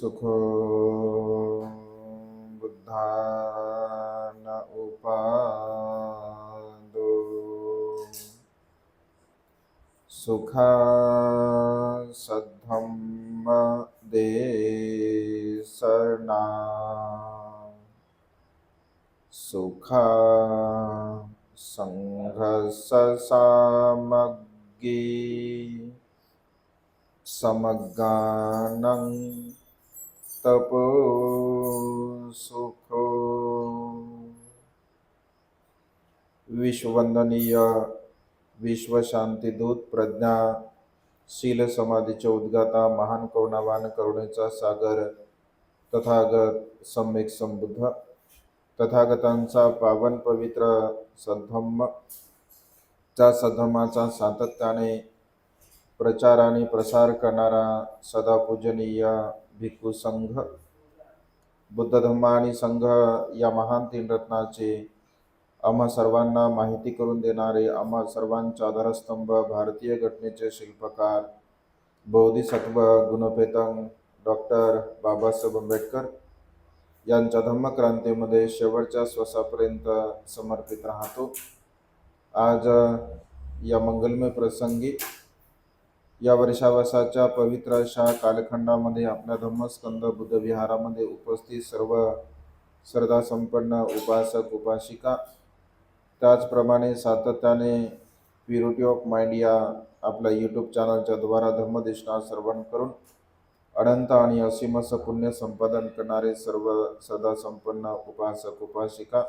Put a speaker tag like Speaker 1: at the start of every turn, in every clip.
Speaker 1: सुखो बुद्धान उपादो सुखा सद्धम्म देसना सुखा संघर्ष सामग्री समगानं तपो सुखो। विश्ववंदनीय विश्व शांती दूत प्रज्ञा शील समाधीचे उद्गाता महान करुणावान करुणेचा सागर तथागत सम्यक संबुद्ध तथागतांचा पावन पवित्र सद्धम्म चा सद्धम्माचा सातत्याने प्रचार आणि प्रसार करणारा सदा पूजनीय भिक्खू संघ बुद्ध धम्म आणि संघ या महान तीन रत्नाचे आम्हा सर्वांना माहिती करून देणारे आम्हा सर्वांचा आधारस्तंभ भारतीय घटनेचे शिल्पकार बोधिसत्व गुणपेतंग डॉक्टर बाबासाहेब आंबेडकर यांच्या धम्मक्रांतीमध्ये शेवटच्या श्वासापर्यंत समर्पित राहतो। आज या मंगलमय प्रसंगी या वर्षावसाच्या पवित्र अशा कालखंडामध्ये आपल्या धम्मस्कंद बुद्ध विहारामध्ये उपस्थित सर्व श्रद्धा संपन्न उपासक उपासिका, त्याचप्रमाणे सातत्याने प्युरिटी ऑफ माइंड या आपल्या यूट्यूब चॅनलच्या द्वारा धम्मदेशना श्रवण करून अनंत आणि असीम पुण्य संपादन करणारे सर्व सदा संपन्न उपासक उपासिका,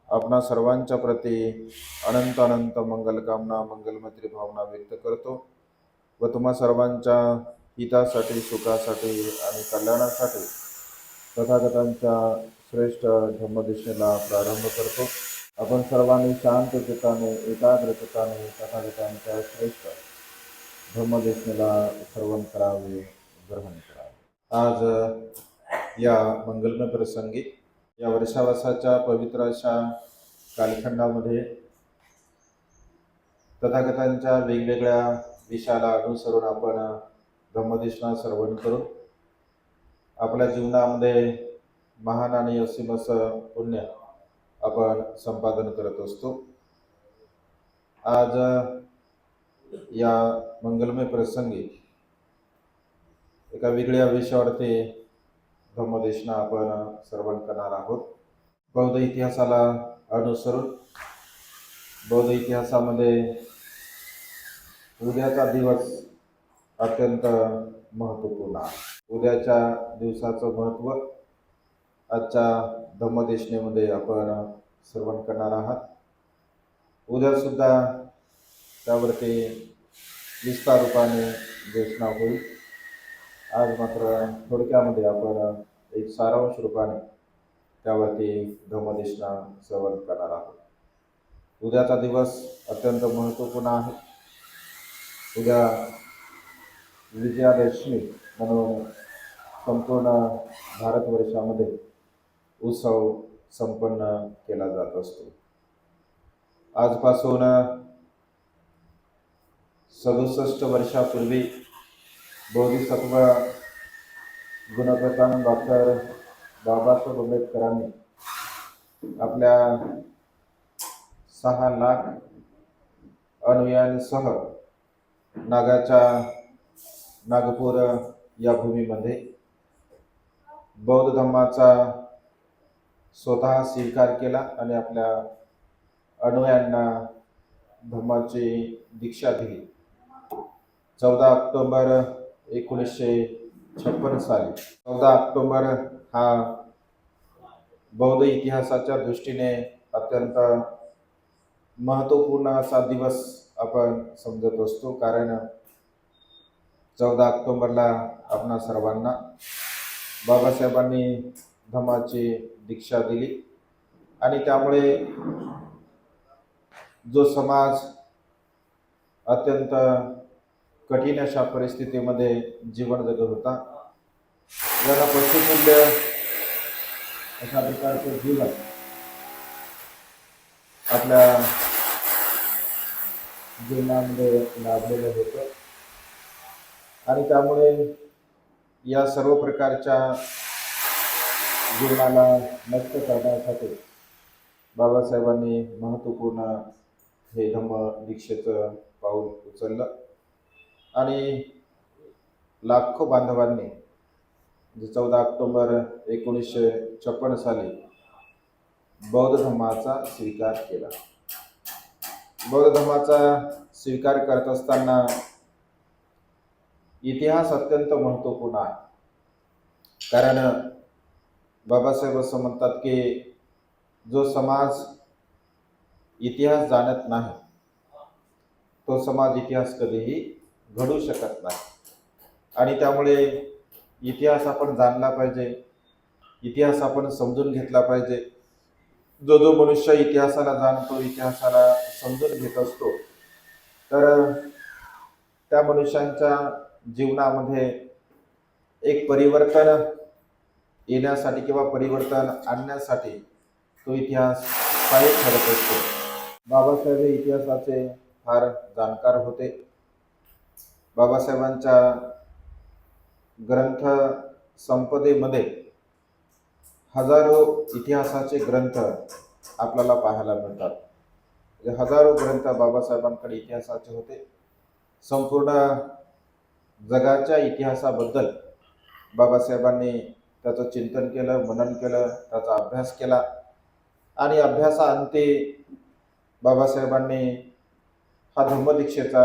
Speaker 1: आपणा सर्वांच्या प्रती अनंत अनंत मंगलकामना मंगलमैत्री भावना व्यक्त करतो व तुम्हा सर्वांच्या हितासाठी सुखासाठी आणि कल्याणासाठी तथागतांच्या श्रेष्ठ धम्मदिशेला प्रारंभ करतो। आपण सर्वांनी शांत चित्ताने एकाग्रचित्ताने तथागतांच्या श्रेष्ठ धम्मदिशेला श्रवण करावे, ग्रहण करावे। आज या मंगलमय प्रसंगी या वर्षावसाच्या पवित्र अशा कालखंडामध्ये तथागतांच्या वेगवेगळ्या दिशाला अनुसरून आपण धम्मदेशना श्रवण करून आपल्या जीवनामध्ये महान आणि असीम पुण्य आपण संपादन करत असतो। आज या मंगलमय प्रसंगी एका वेगळ्या विषयावरती धम्मदेशना आपण श्रवण करणार आहोत। बौद्ध इतिहासाला अनुसरून बौद्ध इतिहासामध्ये उद्याचा दिवस अत्यंत महत्त्वपूर्ण आहे। उद्याच्या दिवसाचं महत्त्व आजच्या धम्मदेशनेमध्ये आपण श्रवण करणार आहात। उद्या सुद्धा त्यावरती विस्तार रूपाने देशना होईल। आज मात्र थोडक्यामध्ये आपण एक सारांश रूपाने त्यावरती धम्मदेशना श्रवण करणार आहोत। उद्याचा दिवस अत्यंत महत्त्वपूर्ण आहे। उद्या विजयादशमी म्हणून संपूर्ण भारतवर्षामध्ये उत्सव संपन्न केला जात असतो। आजपासून 67 वर्षापूर्वी बोधिसत्व गुणपेतंग डॉक्टर बाबासाहेब आंबेडकरांनी आपल्या 6 लाख अनुयायांसह नागपूर या भूमीमध्ये बौद्ध धम्माचा स्वतः स्वीकार केला आणि आपल्या अनुयायांना धम्माची दीक्षा दिली। 14 ऑक्टोबर 1956 साली 14 ऑक्टोबर हा बौद्ध इतिहासाच्या दृष्टीने अत्यंत महत्त्वपूर्ण असा दिवस आपण समजत असतो। कारण 14 ऑक्टोबरला आपणा सर्वांना बाबासाहेबांनी धम्माची दीक्षा दिली आणि त्यामुळे जो समाज अत्यंत कठीण अशा परिस्थितीमध्ये जीवन जगत होता, ज्याला पशुतुल्य अशा प्रकारचे जीवन आपल्या जीवनामध्ये लाभलेलं होतं आणि त्यामुळे या सर्व प्रकारच्या जीवनाला नष्ट करण्यासाठी बाबासाहेबांनी महत्त्वपूर्ण हे धम्म दीक्षेचं पाऊल उचललं आणि लाखो बांधवांनी 14 ऑक्टोबर 1956 साली बौद्ध धर्माचा स्वीकार केला. बौद्ध धर्माचा स्वीकार करत असताना इतिहास अत्यंत महत्त्वपूर्ण आहे. कारण बाबासाहेब असं म्हणतात की जो समाज इतिहास जाणत नाही तो समाज इतिहास कधीही घडू शकत नाही. आणि त्यामुळे इतिहास आपण जाणला पाहिजे, इतिहास आपण समजून घेतला पाहिजे. जो जो मनुष्य इतिहासाला जाणतो, इतिहासाला समजून घेत असतो, तर त्या मनुष्यांच्या जीवनामध्ये एक परिवर्तन येण्यासाठी किंवा परिवर्तन आणण्यासाठी तो इतिहास सहाय्यक ठरत असतो. बाबासाहेब हे इतिहासाचे फार जाणकार होते. बाबासाहेबांच्या ग्रंथ संपदेमध्ये हजारो इतिहासाचे ग्रंथ आपल्याला पाहायला मिळतात. हजारो ग्रंथ बाबासाहेबांकडे इतिहासाचे होते. संपूर्ण जगाच्या इतिहासाबद्दल बाबासाहेबांनी त्याचं चिंतन केलं, मनन केलं, त्याचा अभ्यास केला आणि अभ्यासाअंती बाबासाहेबांनी हा धम्मदीक्षेचा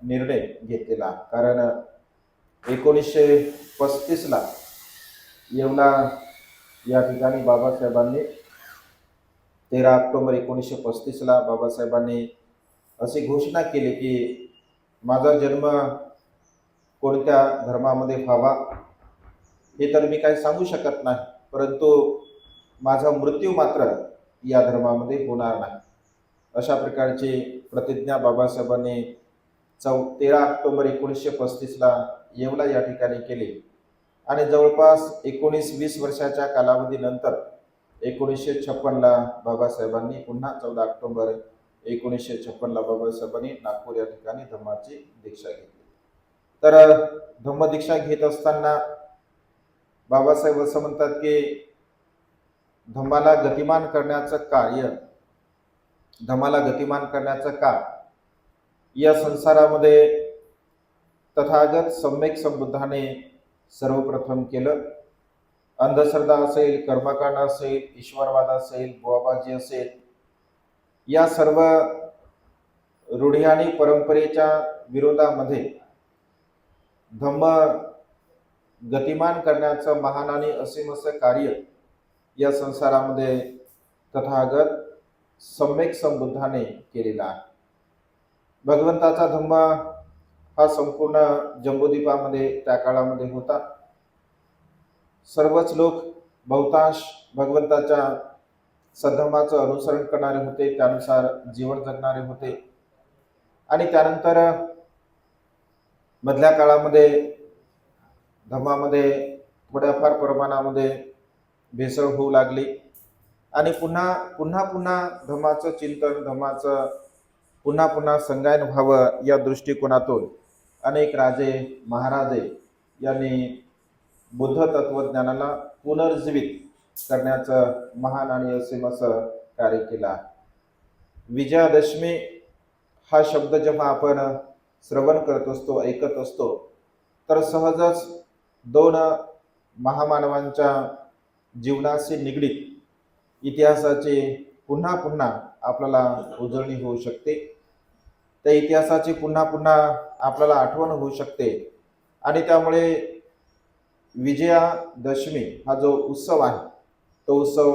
Speaker 1: निर्णय घेतलेला. कारण 1935ला येवला या ठिकाणी बाबासाहेबांनी 13 ऑक्टोबर 1935ला बाबासाहेबांनी अशी घोषणा केली की माझा जन्म कोणत्या धर्मामध्ये व्हावा हे तर मी काही सांगू शकत नाही, परंतु माझा मृत्यू मात्र या धर्मामध्ये होणार नाही. अशा प्रकारची प्रतिज्ञा बाबासाहेबांनी 13 ऑक्टोबर 1935ला येवला या ठिकाणी केली. आणि जवळपास 19-20 वर्षाच्या कालावधीनंतर 1956ला बाबासाहेबांनी पुन्हा 14 ऑक्टोबर 1956ला बाबासाहेबांनी नागपूर या ठिकाणी धम्माची दीक्षा घेतली. तर धम्मदीक्षा घेत असताना बाबासाहेब असं म्हणतात की धम्माला गतिमान करण्याचं कार्य, धम्माला गतिमान करण्याचं काम या संसारामध्ये तथागत सम्यक संबुद्धाने सर्वप्रथम केलं. अंधश्रद्धा असेल, कर्मकांड असेल, ईश्वरवाद असेल, बुवाबाजी असेल, या सर्व रूढी आणि परंपरेच्या विरोधामध्ये धम्म गतिमान करण्याचं महान आणि असीम असं कार्य या संसारामध्ये तथागत सम्यक संबुद्धाने केलेला आहे. भगवंताचा धम्म हा संपूर्ण जम्बूद्वीपामध्ये त्या काळामध्ये होता. सर्वच लोक बहुतांश भगवंताच्या सद्धम्माचं अनुसरण करणारे होते, त्यानुसार जीवन जगणारे होते. आणि त्यानंतर मधल्या काळामध्ये धम्मामध्ये थोड्याफार प्रमाणामध्ये भेसळ होऊ लागली आणि पुन्हा धम्माचं चिंतन, धम्माचं पुन्हा संगायन व्हावं या दृष्टिकोनातून अनेक राजे महाराजे यांनी बुद्ध तत्वज्ञानाला पुनर्जीवित करण्याचं महान आणि असीम असं कार्य केलं. विजयादशमी हा शब्द जेव्हा आपण श्रवण करत असतो, ऐकत असतो, तर सहजच दोन महामानवांच्या जीवनाशी निगडीत इतिहासाची पुन्हा आपल्याला उजळणी होऊ शकते. त्या इतिहासाची पुन्हा आपल्याला आठवण होऊ शकते. आणि त्यामुळे विजयादशमी हा जो उत्सव आहे तो उत्सव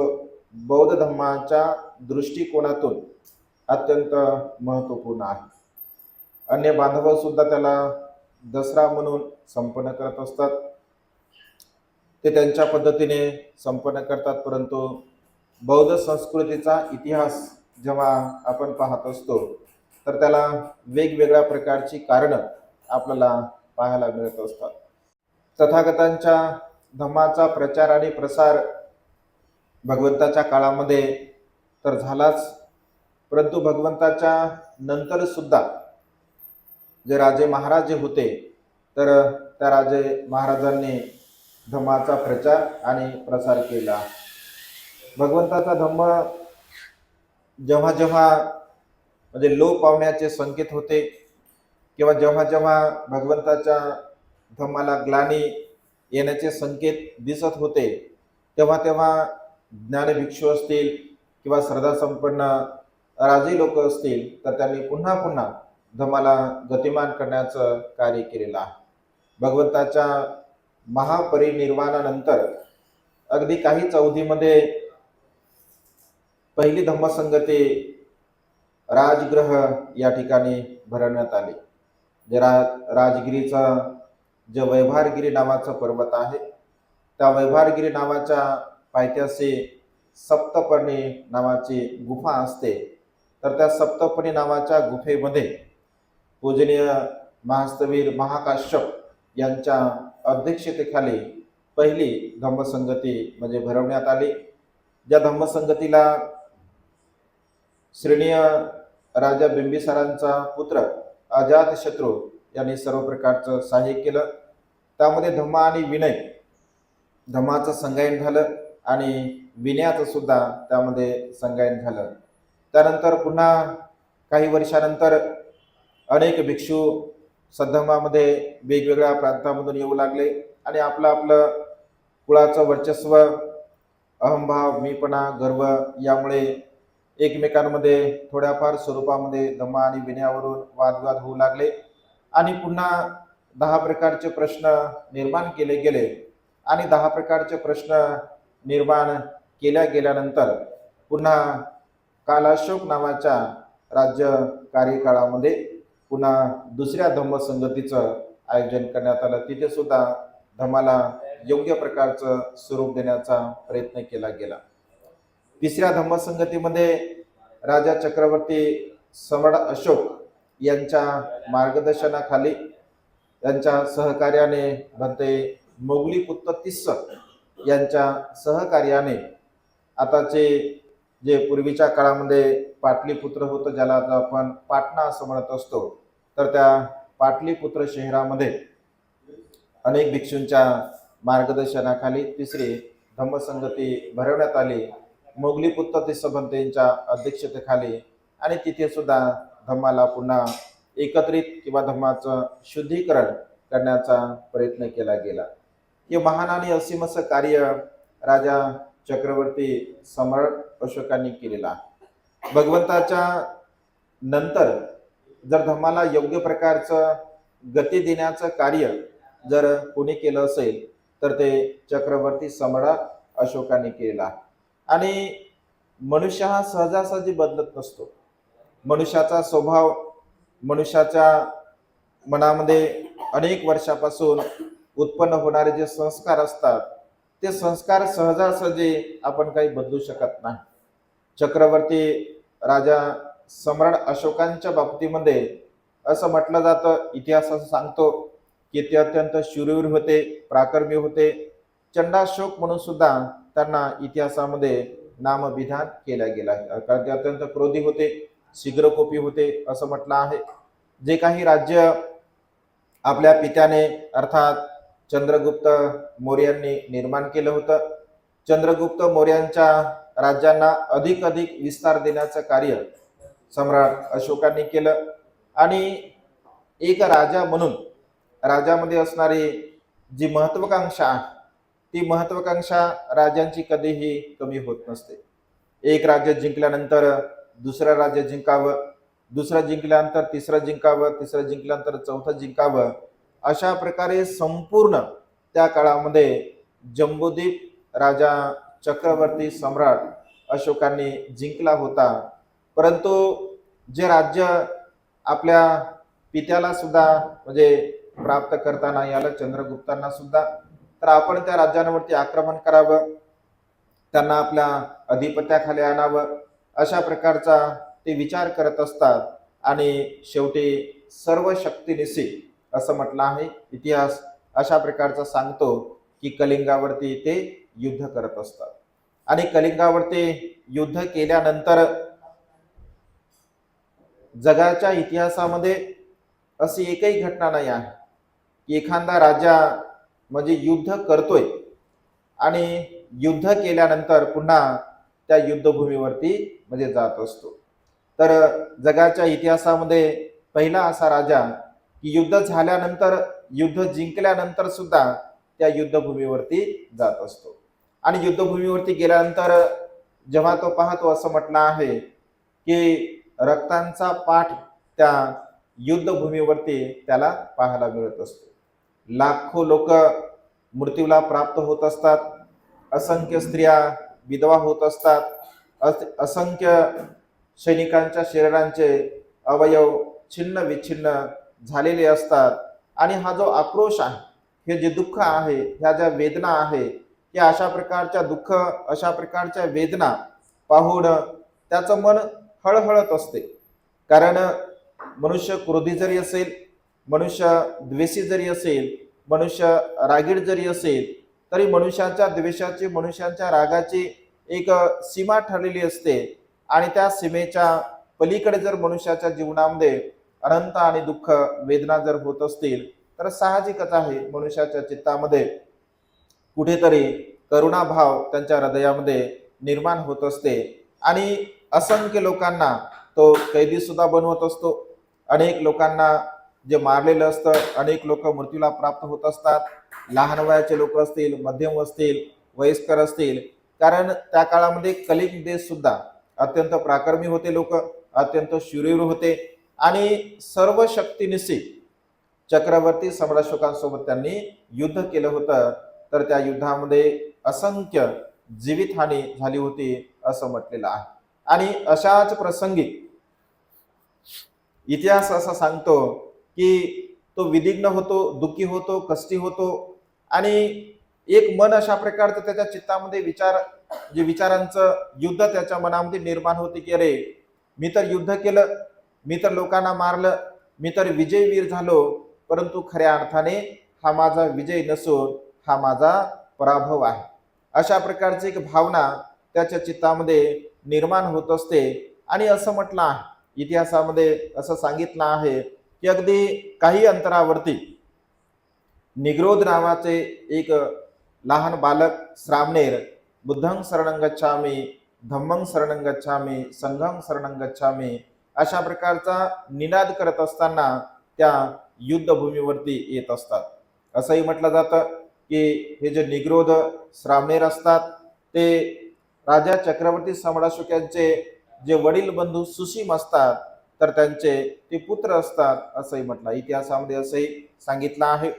Speaker 1: बौद्ध धर्माच्या दृष्टिकोनातून अत्यंत महत्त्वपूर्ण आहे. अन्य बांधव सुद्धा त्याला दसरा म्हणून संपन्न करत असतात, ते त्यांच्या पद्धतीने संपन्न करतात. परंतु बौद्ध संस्कृतीचा इतिहास जेव्हा आपण पाहत असतो तर त्याला वेगवेगळ्या प्रकारची कारणं आपल्याला पाहायला मिळत असतात. तथागतांच्या धम्माचा प्रचार आणि प्रसार भगवंताच्या काळामध्ये तर झालाच, परंतु भगवंताच्या नंतर सुद्धा जे राजे महाराजे होते तर त्या राजे महाराजांनी धम्माचा प्रचार आणि प्रसार केला. भगवंताचा धम्म जेव्हा जेव्हा म्हणजे लोप पावण्याचे संकेत होते किंवा जेव्हा जेव्हा भगवंताच्या धम्माला ग्लानी येण्याचे संकेत दिसत होते, तेव्हा तेव्हा ज्ञानभिक्षू असतील किंवा श्रद्धासंपन्न राजे लोक असतील, तर त्यांनी पुन्हा पुन्हा धम्माला गतिमान करण्याचं कार्य केलेलं आहे. भगवंताच्या महापरिनिर्वाणानंतर अगदी काहीच अवधीमध्ये पहिली धम्मसंगती राजगृह या ठिकाणी भरवण्यात आली. जे राजगिरीचा जे वैभारगिरी नावाचा पर्वत आहे, त्या वैभारगिरी नावाच्या पायथ्याशी सप्तपर्णी नावाची गुफा असते. तर त्या सप्तपर्णी नावाच्या गुफेमध्ये पूजनीय महास्तवीर महाकाश्यप यांच्या अध्यक्षतेखाली पहिली धम्मसंगती म्हणजे भरवण्यात आली. ज्या धम्मसंगतीला श्रेणीय राजा बिंबिसारांचा पुत्र अजातशत्रू यांनी सर्व प्रकारचं सहाय्य केलं. त्यामध्ये धम्म आणि विनय, धम्माचं संगायन झालं आणि विनयाचं सुद्धा त्यामध्ये संगायन झालं. त्यानंतर पुन्हा काही वर्षानंतर अनेक भिक्षू सद्धम्मामध्ये वेगवेगळ्या प्रांतामधून येऊ लागले आणि आपलं आपलं कुळाचं वर्चस्व, अहंभाव, मीपणा, गर्व यामुळे एकमेकांमध्ये थोड्याफार स्वरूपामध्ये धम्म आणि विनयावरून वादविवाद होऊ लागले आणि पुन्हा 10 प्रकारचे प्रश्न निर्माण केले गेले आणि 10 प्रकारचे प्रश्न निर्माण केल्या गेल्यानंतर पुन्हा कालाशोक नावाच्या राज्य कार्यकाळामध्ये पुन्हा दुसऱ्या धम्मसंगतीचं आयोजन करण्यात आलं. तिथे सुद्धा धम्माला योग्य प्रकारचं स्वरूप देण्याचा प्रयत्न केला गेला. तिसऱ्या धम्मसंगतीमध्ये राजा चक्रवर्ती सम्राट अशोक यांच्या मार्गदर्शनाखाली, त्यांच्या सहकार्याने, भंते मोगलीपुत्र तिस्स यांच्या सहकार्याने आताचे जे पूर्वीच्या काळामध्ये पाटलीपुत्र होतं, ज्याला आता आपण पाटणा असं म्हणत असतो, तर त्या पाटलीपुत्र शहरामध्ये अनेक भिक्षूंच्या मार्गदर्शनाखाली तिसरी धम्मसंगती भरवण्यात आली मोगलीपुत्र तिस्सभंतेंच्या अध्यक्षतेखाली. आणि तिथे सुद्धा धम्माला पुन्हा एकत्रित किंवा धम्माचं शुद्धीकरण करण्याचा प्रयत्न केला गेला. हे महान आणि असीम असं कार्य राजा चक्रवर्ती सम्राट अशोकांनी केलेला आहे. भगवंताच्या नंतर जर धम्माला योग्य प्रकारचं गती देण्याचं कार्य जर कोणी केलं असेल तर ते चक्रवर्ती सम्राट अशोकांनी केलेला आहे. आणि मनुष्य हा सहजासहजी बदलत नसतो. मनुष्याचा स्वभाव, मनुष्याच्या मनामध्ये अनेक वर्षापासून उत्पन्न होणारे जे संस्कार असतात, ते संस्कार सहजासहजी आपण काही बदलू शकत नाही. चक्रवर्ती राजा सम्राट अशोकांच्या बाबतीमध्ये असं म्हटलं जातं, इतिहास असं सांगतो की ते अत्यंत शूरवीर होते, पराक्रमी होते. चंडाशोक म्हणून सुद्धा त्यांना इतिहासामध्ये नामविधान केला गेला आहे, कारण ते अत्यंत क्रोधी होते, शीघ्रकोपी होते असं म्हटलं आहे. जे काही राज्य आपल्या पित्याने अर्थात चंद्रगुप्त मौर्यांनी निर्माण केलं होतं, चंद्रगुप्त मौर्यांच्या राज्यांना अधिक विस्तार देण्याचं कार्य सम्राट अशोकांनी केलं. आणि एक राजा म्हणून राजामध्ये असणारी जी महत्वाकांक्षा आहे, ती महत्वाकांक्षा राजांची कधीही कमी होत नसते. एक राज्य जिंकल्यानंतर दुसरं राज्य जिंकावं, दुसरं जिंकल्यानंतर तिसरं जिंकावं, तिसरं जिंकल्यानंतर चौथं जिंकावं, अशा प्रकारे संपूर्ण त्या काळामध्ये जम्बूद्वीप राजा चक्रवर्ती सम्राट अशोकांनी जिंकला होता. परंतु जे राज्य आपल्या पित्याला सुद्धा म्हणजे प्राप्त करता नाही आलं, चंद्रगुप्तांना सुद्धा, तर आपण त्या राज्यांवरती आक्रमण करावं, त्यांना आपल्या अधिपत्याखाली आणावं, अशा प्रकारचा ते विचार करत असतात. आणि शेवटी सर्व शक्तीनिशी असं म्हटलं आहे, इतिहास अशा प्रकारचा सांगतो की कलिंगावरती ते युद्ध करत असतात. आणि कलिंगावरती युद्ध केल्यानंतर जगाच्या इतिहासामध्ये अशी एकही घटना नाही आहे की एखादा राजा म्हणजे युद्ध करतोय आणि युद्ध केल्यानंतर पुन्हा त्या युद्धभूमीवरती म्हणजे जात असतो. तर जगाच्या इतिहासामध्ये पहिला असा राजा की युद्ध झाल्यानंतर, युद्ध जिंकल्यानंतर सुद्धा त्या युद्धभूमीवरती जात असतो. आणि युद्धभूमीवरती गेल्यानंतर जेव्हा तो पाहतो, असं म्हटलं आहे की रक्तांचा पाठ त्या युद्धभूमीवरती त्याला पाहायला मिळत असतो. लाखो लोक मृत्यूला प्राप्त होत असतात, असंख्य स्त्रिया विधवा होत असतात, असंख्य सैनिकांच्या शरीरांचे अवयव छिन्न विच्छिन्न झालेले असतात. आणि हा जो आक्रोश आहे, हे जे दुःख आहे, ह्या ज्या वेदना आहे, या अशा प्रकारच्या दुःख, अशा प्रकारच्या वेदना पाहून त्याचं मन हळहळत असते. कारण मनुष्य क्रोधी जरी असेल, मनुष्य द्वेषी जरी असेल, मनुष्य रागीट जरी असेल, तरी मनुष्याच्या द्वेषाची, मनुष्याच्या रागाची एक सीमा ठरलेली असते. आणि त्या सीमेच्या पलीकडे जर मनुष्याच्या जीवनामध्ये अनंत आणि दुःख वेदना जर होत असतील, तर साहजिकच आहे मनुष्याच्या चित्तामध्ये कुठेतरी करुणाभाव त्यांच्या हृदयामध्ये निर्माण होत असते. आणि असंख्य लोकांना तो कैदी सुद्धा बनवत असतो. अनेक लोकांना जे मारलेलं असतं, अनेक लोक मृत्यूला प्राप्त होत असतात. लहान वयाचे लोक असतील, मध्यम असतील, वयस्कर असतील. कारण त्या काळामध्ये कलिंग देश सुद्धा अत्यंत प्राक्रमी होते, लोक अत्यंत शूरवीर होते. आणि सर्व शक्तीनिशी चक्रवर्ती सम्राटशोकांसोबत त्यांनी युद्ध केलं होतं. तर त्या युद्धामध्ये असंख्य जीवितहानी झाली होती असं म्हटलेलं आहे. आणि अशाच प्रसंगी इतिहास असा सांगतो की तो विदिग्न होतो, दुःखी होतो, कष्टी होतो. आणि एक मन अशा प्रकारचं त्याच्या चित्तामध्ये विचारांचं युद्ध त्याच्या मनामध्ये निर्माण होते की अरे, मी तर युद्ध केलं, मी तर लोकांना मारलं, मी तर विजयवीर झालो, परंतु खऱ्या अर्थाने हा माझा विजय नसून हा माझा पराभव आहे. अशा प्रकारची एक भावना त्याच्या चित्तामध्ये निर्माण होत असते. आणि असं म्हटलं आहे, इतिहासामध्ये असं सांगितलं आहे की अगदी काही अंतरावरती निग्रोध नावाचे एक लहान बालक श्रामणेर बुद्धं शरणं गच्छामि, धम्मं शरणं गच्छामि, संघं शरणं गच्छामि अशा प्रकारचा निनाद करत असताना त्या युद्धभूमीवरती येत असतात. असंही म्हटलं जातं की हे जे निग्रोध श्रामणेर असतात ते राजा चक्रवर्ती सम्राट यांचे जे वडील बंधू सुसीम असतात, तर त्यांचे ते पुत्र असतात असंही म्हटलं. इतिहासामध्ये असंही सांगितलं आहे.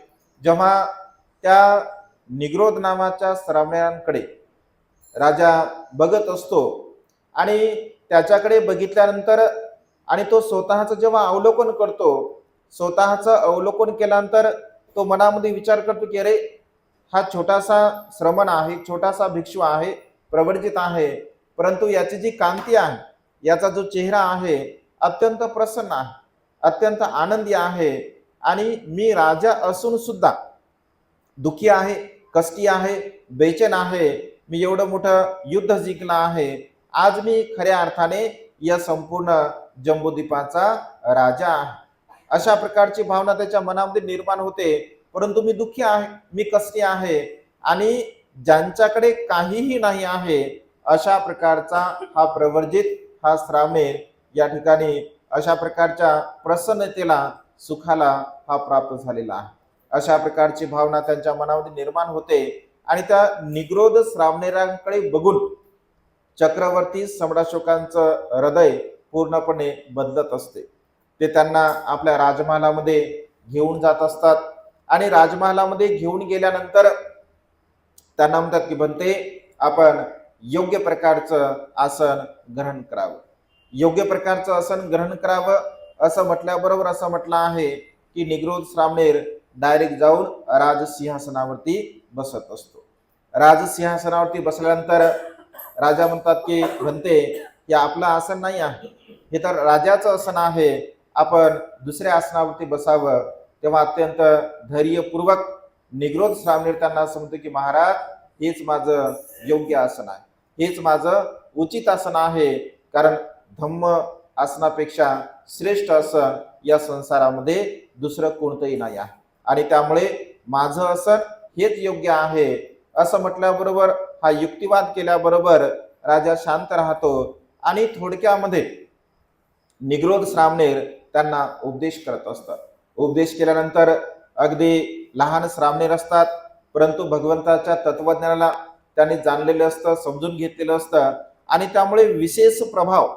Speaker 1: जेव्हा त्या निग्रोध नावाच्या श्रामणेरांकडे राजा बघत असतो आणि त्याच्याकडे बघितल्यानंतर आणि तो स्वतःचं जेव्हा अवलोकन करतो, स्वतःचं अवलोकन केल्यानंतर तो मनामध्ये विचार करतो की अरे, हा छोटासा श्रमण आहे, छोटासा भिक्षू आहे, प्रवर्जित आहे, परंतु याची जी कांती आहे, याचा जो चेहरा आहे, अत्यंत प्रसन्न आहे, अत्यंत आनंदी आहे. आणि मी राजा असून सुद्धा दुःखी आहे, कष्टी आहे, बेचैन आहे. मी एवढं मोठं युद्ध जिंकलं आहे. आज मी खऱ्या अर्थाने या संपूर्ण जम्बूद्वीपाचा राजा आहे. अशा प्रकारची भावना त्याच्या मनामध्ये निर्माण होते. परंतु मी दुःखी आहे, मी कष्टी आहे आणि ज्यांच्याकडे काहीही नाही आहे, अशा प्रकारचा हा प्रवर्जित, हा श्रामणेर या ठिकाणी अशा प्रकारच्या प्रसन्नतेला, सुखाला हा प्राप्त झालेला आहे. अशा प्रकारची भावना त्यांच्या मनामध्ये निर्माण होते. आणि त्या निग्रोध श्रामणेरांकडे बघून चक्रवर्ती सम्राटशोकांचं हृदय पूर्णपणे बदलत असते. ते त्यांना आपल्या राजमहालामध्ये घेऊन जात असतात. आणि राजमहालामध्ये घेऊन गेल्यानंतर त्यांना म्हणतात की बनते, आपण योग्य प्रकारचं आसन ग्रहण करावं, योग्य प्रकारचं आसन ग्रहण करावं. असं म्हटल्याबरोबर असं म्हटलं आहे की निग्रोध श्रामणेर डायरेक्ट जाऊन राजसिंहासनावरती बसत असतो. राजसिंहासनावरती बसल्यानंतर राजा म्हणतात की म्हणते की आपलं आसन नाही आहे, हे तर राजाचं आसन आहे, आपण दुसऱ्या आसनावरती बसावं. तेव्हा अत्यंत धैर्यपूर्वक निग्रोध श्रामणेर त्यांना असं म्हणतो की महाराज, हेच माझं योग्य आसन आहे, हेच माझं उचित आसन आहे. कारण धम्म आसनापेक्षा श्रेष्ठ आसन या संसारामध्ये दुसरं कोणतंही नाही आहे. आणि त्यामुळे माझं आसन हेच योग्य आहे असं म्हटल्याबरोबर, हा युक्तिवाद केल्याबरोबर राजा शांत राहतो आणि थोडक्यामध्ये निग्रोध श्रामणेर त्यांना उपदेश करत असतात. उपदेश केल्यानंतर अगदी लहान श्रामणेर असतात, परंतु भगवंताच्या तत्वज्ञानाला त्यांनी जाणलेलं असतं, समजून घेतलेलं असतं आणि त्यामुळे विशेष प्रभाव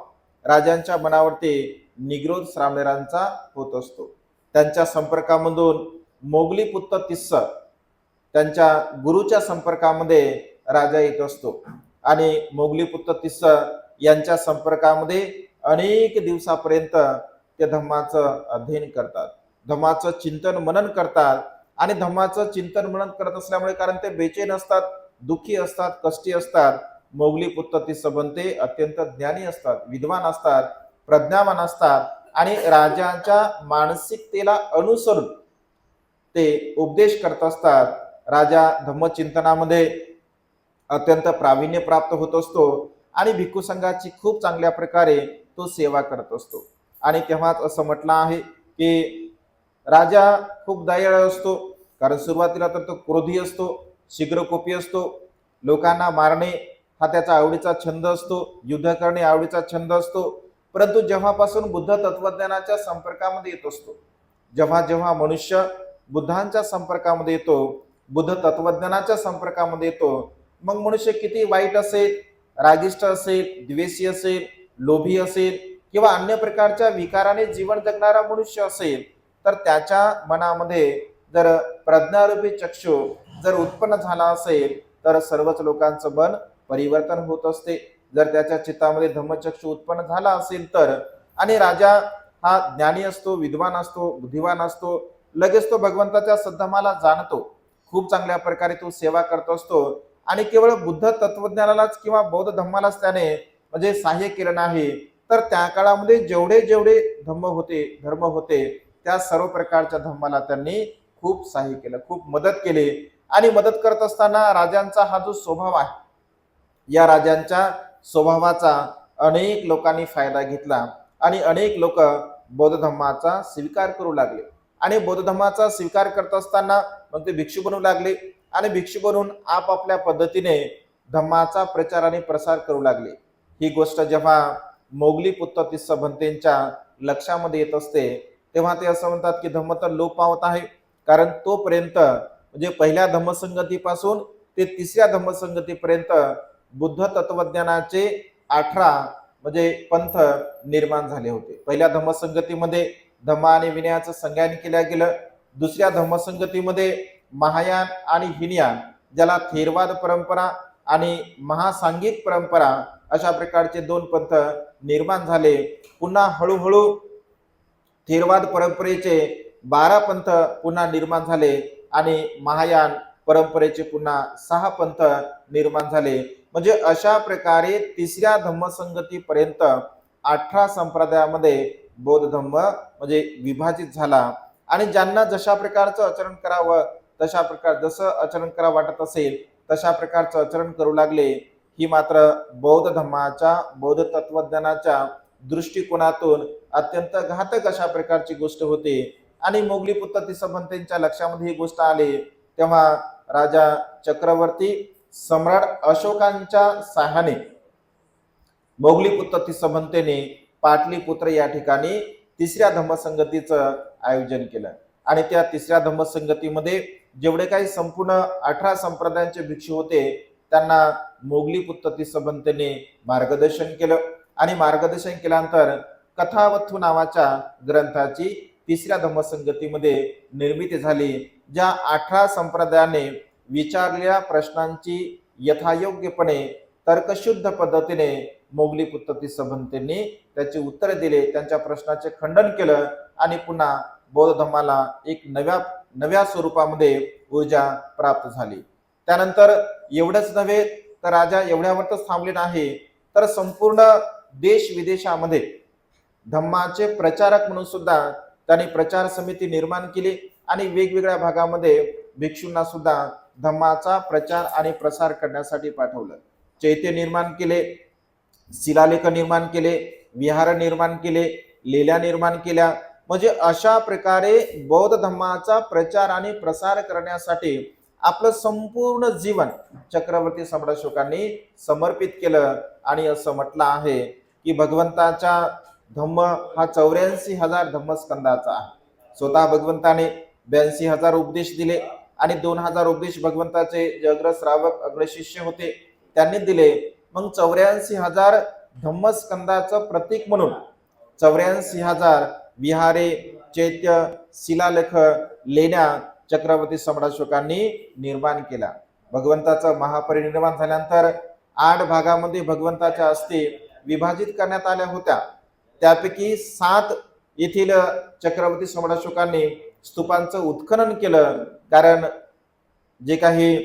Speaker 1: राजांच्या मनावरती निग्रोध श्रामणेरांचा होत असतो. त्यांच्या संपर्कामधून मोगली पुत्र तिस्स त्यांच्या गुरुच्या संपर्कामध्ये राजा येत असतो आणि मोगली पुत्र तिस्स यांच्या संपर्कामध्ये अनेक दिवसापर्यंत ते धम्माचं अध्ययन करतात, धम्माचं चिंतन मनन करतात आणि धम्माचं चिंतन मनन करत असल्यामुळे, कारण ते बेचैन असतात, दुःखी असतात, कष्टी असतात, मोगली पुत्र तिस्स बनते अत्यंत ज्ञानी असतात, विद्वान असतात, प्रज्ञावान असतात आणि राजाच्या मानसिकतेला अनुसरून ते उपदेश करत असतात. राजा धम्मचिंतनामध्ये अत्यंत प्रावीण्य प्राप्त होत असतो आणि भिक्खू संघाची खूप चांगल्या प्रकारे तो सेवा करत असतो. आणि तेव्हाच असं म्हटलं आहे की राजा खूप दयाळू असतो, कारण सुरुवातीला तर तो क्रोधी असतो, शीघ्रकोपी असतो, लोकांना मारणे हा त्याचा आवडीचा छंद असतो, युद्ध करणे आवडीचा छंद असतो. परंतु जेव्हापासून बुद्ध तत्वज्ञानाच्या संपर्कामध्ये येत असतो, जेव्हा जेव्हा मनुष्य बुद्धांच्या संपर्कामध्ये येतो, बुद्ध तत्वज्ञानाच्या संपर्कामध्ये येतो, मग मनुष्य किती वाईट असेल, रागिष्ट असेल, द्वेषी असेल, लोभी असेल किंवा अन्य प्रकारच्या विकाराने जीवन जगणारा मनुष्य असेल, तर त्याच्या मनामध्ये जर प्रज्ञारूपी चक्षु जर उत्पन्न झाला असेल तर सर्वच लोकांचं मन परिवर्तन होत असते. जर त्याच्या चित्तामध्ये धम्मचक्षु उत्पन्न झाला असेल तर, आणि राजा हा ज्ञानी असतो, विद्वान असतो, बुद्धिवान असतो, लगेच तो भगवंताच्या सद्धमाला जाणतो, खूप चांगल्या प्रकारे तो सेवा करत असतो आणि केवळ बुद्ध तत्वज्ञानालाच किंवा बौद्ध धम्मालाच त्याने म्हणजे सहाय्य केलं नाही, तर त्या काळामध्ये जेवढे जेवढे धर्म होते त्या सर्व प्रकारच्या धम्माला त्यांनी खूप सहाय्य केलं, खूप मदत केली. आणि मदत करत असताना राजांचा हा जो स्वभाव आहे, या राजांच्या स्वभावाचा अनेक लोकांनी फायदा घेतला आणि अनेक लोक बौद्ध धम्माचा स्वीकार करू लागले. आणि बौद्ध धम्माचा स्वीकार करत असताना मग ते भिक्षू बनू लागले आणि भिक्षू बनून आपापल्या पद्धतीने धम्माचा प्रचार आणि प्रसार करू लागले. ही गोष्ट जेव्हा मोगली पुत्र तिस्स भंतेंच्या लक्षामध्ये येत असते, तेव्हा ते असं म्हणतात की धम्म तर लोप पावत आहे, कारण तोपर्यंत म्हणजे पहिल्या धम्मसंगतीपासून ते तिसऱ्या धम्मसंगतीपर्यंत बुद्ध तत्वज्ञानाचे 18 म्हणजे पंथ निर्माण झाले होते. पहिल्या धम्मसंगतीमध्ये धम्म आणि विनयाचं संज्ञान केलं गेलं. दुसऱ्या धम्मसंगतीमध्ये महायान आणि हिनयान, ज्याला थेरवाद परंपरा आणि महासांगिक परंपरा अशा प्रकारचे 2 पंथ निर्माण झाले. पुन्हा हळूहळू थेरवाद परंपरेचे 12 पंथ पुन्हा निर्माण झाले आणि महायान परंपरेचे पुन्हा 6 पंथ निर्माण झाले. म्हणजे अशा प्रकारे तिसऱ्या धम्मसंगतीपर्यंत 18 संप्रदायामध्ये बौद्ध धम्म म्हणजे विभाजित झाला आणि ज्यांना जशा प्रकारचं आचरण करावं, तशा प्रकार जसं आचरण करावं वाटत असेल तशा प्रकारचं आचरण करू लागले. ही मात्र बौद्ध धम्माच्या, बौद्ध तत्वज्ञानाच्या दृष्टिकोनातून अत्यंत घातक अशा प्रकारची गोष्ट होती. आणि मोगली पुत्र तिस्स भंतेंच्या लक्षामध्ये ही गोष्ट आली, तेव्हा राजा चक्रवर्ती सम्राट अशोकांच्या सहाय्याने मोगली पुत्र तिस्स भंतेने पाटलीपुत्र या ठिकाणी तिसऱ्या धम्मसंगतीचं आयोजन केलं. आणि त्या तिसऱ्या धम्मसंगतीमध्ये जेवढे काही संपूर्ण 18 संप्रदायांचे भिक्षू होते त्यांना मोगली पुत्र तिस्स भंतेने मार्गदर्शन केलं. आणि मार्गदर्शन केल्यानंतर कथावथू नावाच्या ग्रंथाची तिसऱ्या धम्मसंगतीमध्ये निर्मिती झाली, ज्या 18 संप्रदायाने विचारलेल्या प्रश्नांची यथायोग्यपणे तर्कशुद्ध पद्धतीने मोगली पुत्र तिस्स भंतेंनी त्याची उत्तरे दिले, त्यांच्या प्रश्नाचे खंडन केलं आणि पुन्हा बौद्ध धम्माला एक नव्या स्वरूपामध्ये ऊर्जा प्राप्त झाली. त्यानंतर एवढंच नव्हे तर राजा एवढ्यावरच थांबले नाही, तर संपूर्ण देश विदेशामध्ये धम्माचे प्रचारक म्हणून सुद्धा त्यांनी प्रचार समिती निर्माण केली आणि वेगवेगळ्या भागामध्ये भिक्षूंना सुद्धा धम्माचा प्रचार आणि प्रसार करण्यासाठी पाठवलं. चैत्य निर्माण केले, शिलालेख निर्माण केले, विहार निर्माण केले, लेल्या निर्माण केल्या. म्हणजे अशा प्रकारे बौद्ध धम्माचा प्रचार आणि प्रसार करण्यासाठी आपलं संपूर्ण जीवन चक्रवर्ती सम्राट अशोकांनी समर्पित केलं आणि असं म्हटलं आहे की भगवंताच्या धम्म हा 84,000 धम्मस्कंदाचा आहे। स्वतः भगवंताने 82,000 उपदेश दिले आणि 2,000 उपदेश भगवंताचे जे अग्र श्रावक अग्र शिष्य होते त्यांनी दिले। मग 84,000 धम्मस्कंदाचं प्रतीक म्हणून 84,000 विहारे, चैत्य, शिलालेख, लेण्या चक्रवर्ती सम्राट अशोकांनी निर्माण केला। भगवंताचं महापरिनिर्वाण झाल्यानंतर 8 भागामध्ये भगवंताच्या अस्थी विभाजित करण्यात आल्या होत्या। त्यापैकी 7 येथील चक्रवर्ती सम्राट अशोकांनी स्तूपांचं उत्खनन केलं, कारण जे काही